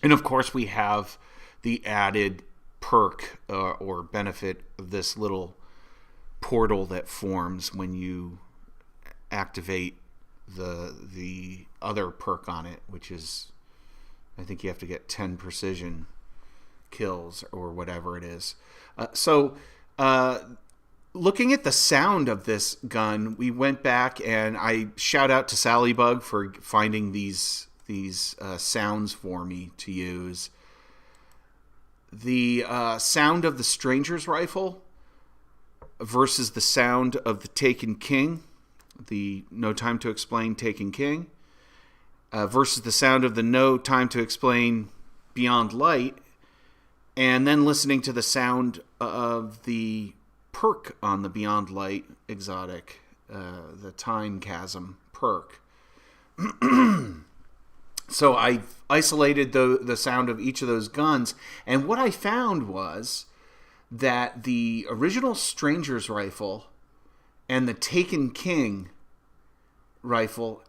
of course we have the added perk or benefit of this little portal that forms when you activate the other perk on it, which is, I think you have to get 10 precision kills or whatever it is. Looking at the sound of this gun, we went back and I shout out to Salliebug for finding these sounds for me to use. The sound of the Stranger's Rifle versus the sound of the Taken King, the No Time to Explain Taken King, versus the sound of the No Time to Explain Beyond Light, and then listening to the sound of the perk on the Beyond Light exotic, the Time Chasm perk. So I isolated the sound of each of those guns, and what I found was that the original Stranger's Rifle and the Taken King rifle,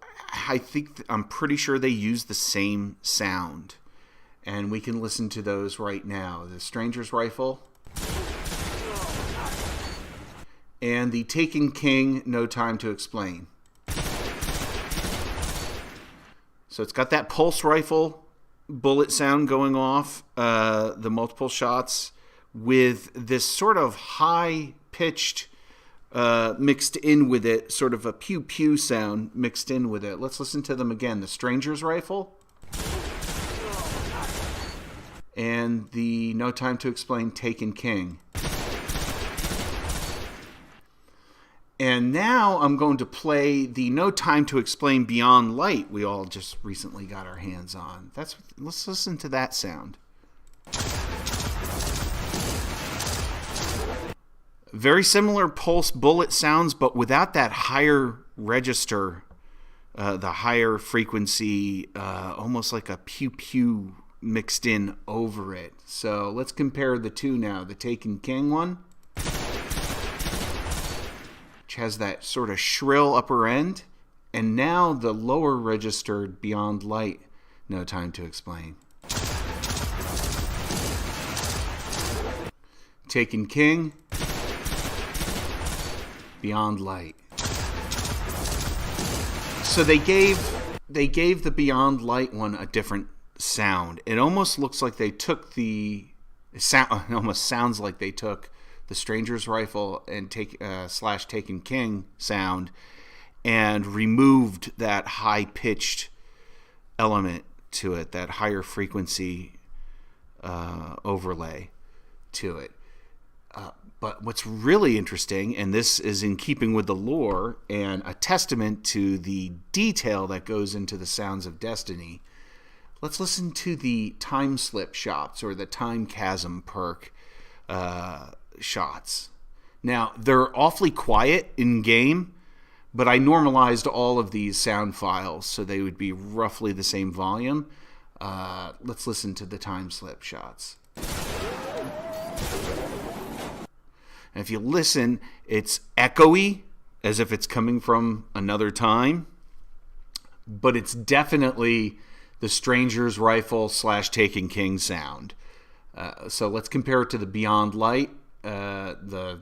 I'm pretty sure they use the same sound. And we can listen to those right now. The Stranger's Rifle and the Taken King No Time to Explain. So it's got that pulse rifle bullet sound going off, the multiple shots, with this sort of high-pitched mixed in with it, sort of a pew-pew sound mixed in with it. Let's listen to them again. The Stranger's Rifle and the No Time to Explain Taken King. And now I'm going to play the No Time to Explain Beyond Light we all just recently got our hands on. Let's listen to that sound. Very similar pulse bullet sounds, but without that higher register, the higher frequency, almost like a pew-pew mixed in over it. So let's compare the two now. The Taken King one, which has that sort of shrill upper end, and now the lower registered Beyond Light, No Time to Explain. Taken King, Beyond Light. So they gave the Beyond Light one a different sound. It almost looks like they took it almost sounds like they took the Stranger's Rifle and Taken King sound and removed that high-pitched element to it, that higher frequency overlay to it. But what's really interesting, and this is in keeping with the lore and a testament to the detail that goes into the sounds of Destiny, let's listen to the time slip shots or the time chasm perk shots. Now, they're awfully quiet in game, But I normalized all of these sound files so they would be roughly the same volume. Let's listen to the time slip shots. And if you listen, it's echoey, as if it's coming from another time. But it's definitely the Stranger's Rifle / Taken King sound. So let's compare it to the Beyond Light, the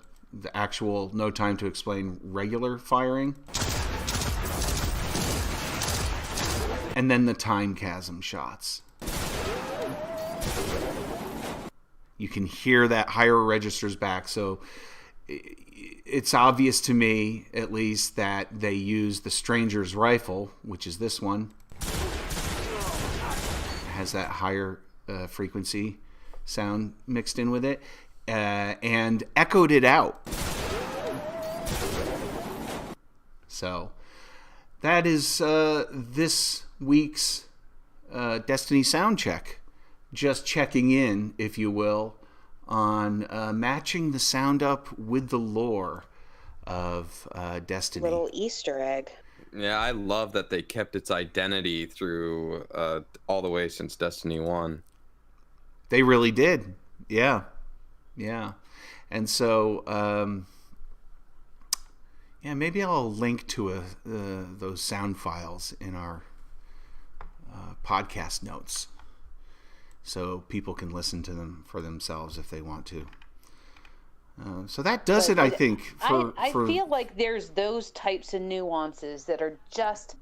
actual No Time to Explain regular firing. And then the time chasm shots. You can hear that higher registers back, so it's obvious to me, at least, that they use the Stranger's Rifle, which is this one. It has that higher frequency sound mixed in with it, and echoed it out. So that is this week's Destiny sound check. Just checking in, if you will, on matching the sound up with the lore of Destiny. Little Easter egg. Yeah, I love that they kept its identity through all the way since Destiny 1. They really did. Yeah. And so, maybe I'll link to those sound files in our podcast notes, so people can listen to them for themselves if they want to. So that does it, I think. I feel like there's those types of nuances that are just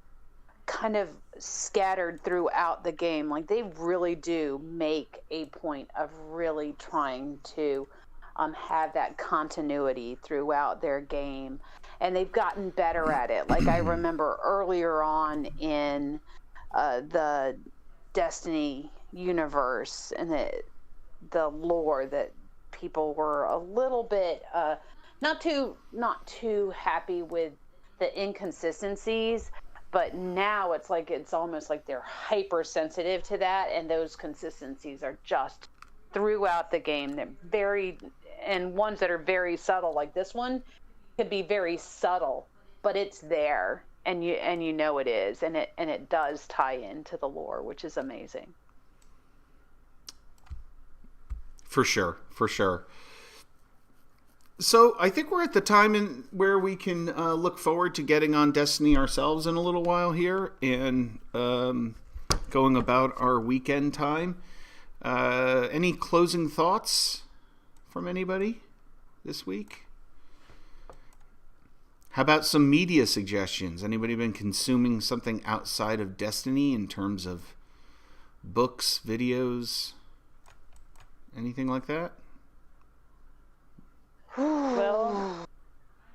kind of scattered throughout the game. Like, they really do make a point of really trying to have that continuity throughout their game. And they've gotten better at it. Like, I remember earlier on in the Destiny universe and the lore that people were a little bit not too happy with the inconsistencies, but now it's almost like they're hypersensitive to that, and those consistencies are just throughout the game. They're very, and ones that are very subtle, like this one could be very subtle, but it's there, and you know it is, and it does tie into the lore, which is amazing. For sure. So I think we're at the time where we can look forward to getting on Destiny ourselves in a little while here and going about our weekend time. Any closing thoughts from anybody this week? How about some media suggestions? Anybody been consuming something outside of Destiny in terms of books, videos, anything like that? Well,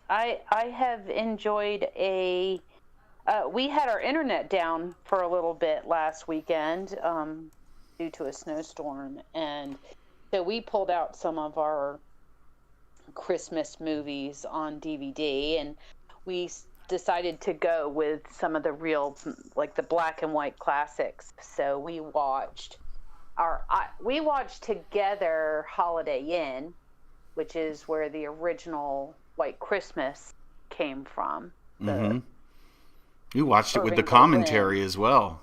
I have enjoyed we had our internet down for a little bit last weekend due to a snowstorm, and so we pulled out some of our Christmas movies on DVD, and we decided to go with some of the real, like the black and white classics. So we watched together Holiday Inn, which is where the original White Christmas came from. You watched it with the commentary as well.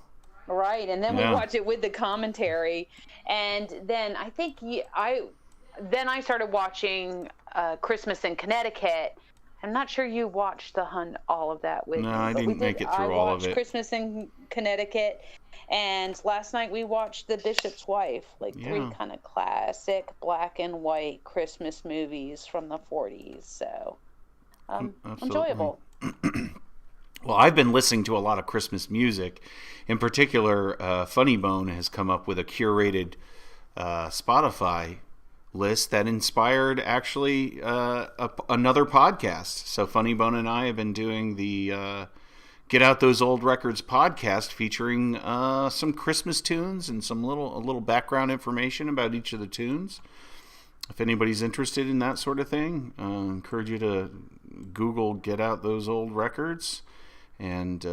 Right, and then we watched it with the commentary, and then I think I started watching Christmas in Connecticut. I'm not sure you watched all of that with me. No, I didn't make it through all of it. I watched Christmas in Connecticut, and last night we watched The Bishop's Wife, three kind of classic black and white Christmas movies from the 40s. So, enjoyable. Well, I've been listening to a lot of Christmas music. In particular, Funnybone has come up with a curated Spotify list that inspired actually another podcast. So Funnybone and I have been doing the Get Out Those Old Records podcast, featuring some Christmas tunes and a little background information about each of the tunes. If anybody's interested in that sort of thing, I encourage you to Google Get Out Those Old Records and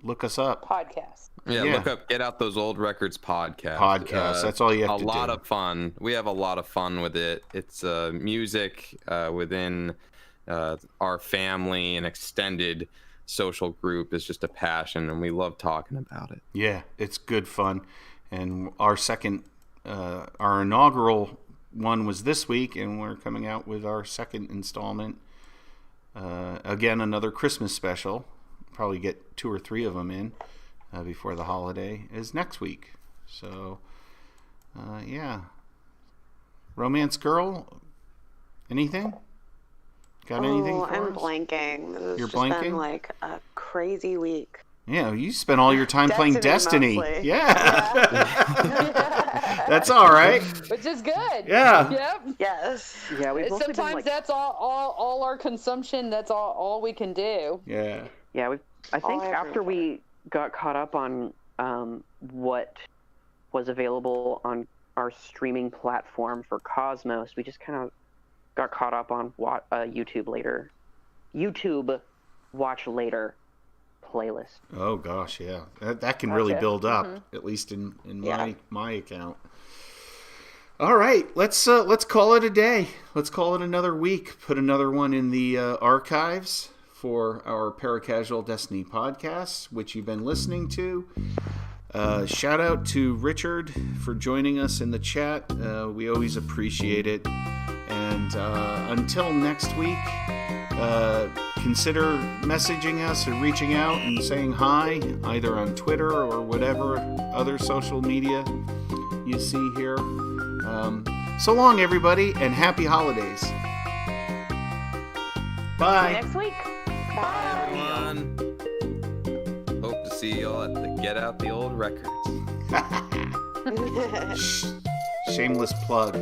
look us up. Podcast. Yeah, look up Get Out Those Old Records podcast. That's all you have to do. A lot of fun. We have a lot of fun with it. It's music within our family and extended social group is just a passion, and we love talking about it. Yeah, it's good fun. And our our inaugural one was this week, and we're coming out with our second installment. Again, another Christmas special. Probably get 2 or 3 of them in before the holiday is next week. So, yeah. Romance Girl, anything? Got anything for I'm us? blanking. It's You're just blanking? been like a crazy week. Yeah, you spent all your time playing Destiny. Mostly. Yeah. That's all right. Which is good. Yeah. Yep. Yes. Yeah, we've mostly been, Sometimes like, that's all our consumption. That's all we can do. Yeah. Yeah, I think All after everywhere. we got caught up on what was available on our streaming platform for Cosmos, we just kind of got caught up on YouTube Watch Later playlist. Oh gosh, yeah. That can really Gotcha. build up, at least in my account. All right, let's call it a day. Let's call it another week. Put another one in the archives for our Paracasual Destiny podcast, which you've been listening to. Shout out to Richard for joining us in the chat. We always appreciate it. And until next week, consider messaging us or reaching out and saying hi, either on Twitter or whatever other social media you see here. So long, everybody, and happy holidays. Bye. See you next week. Bye, everyone. Hope to see y'all at the Get Out the Old Records. Shameless plug.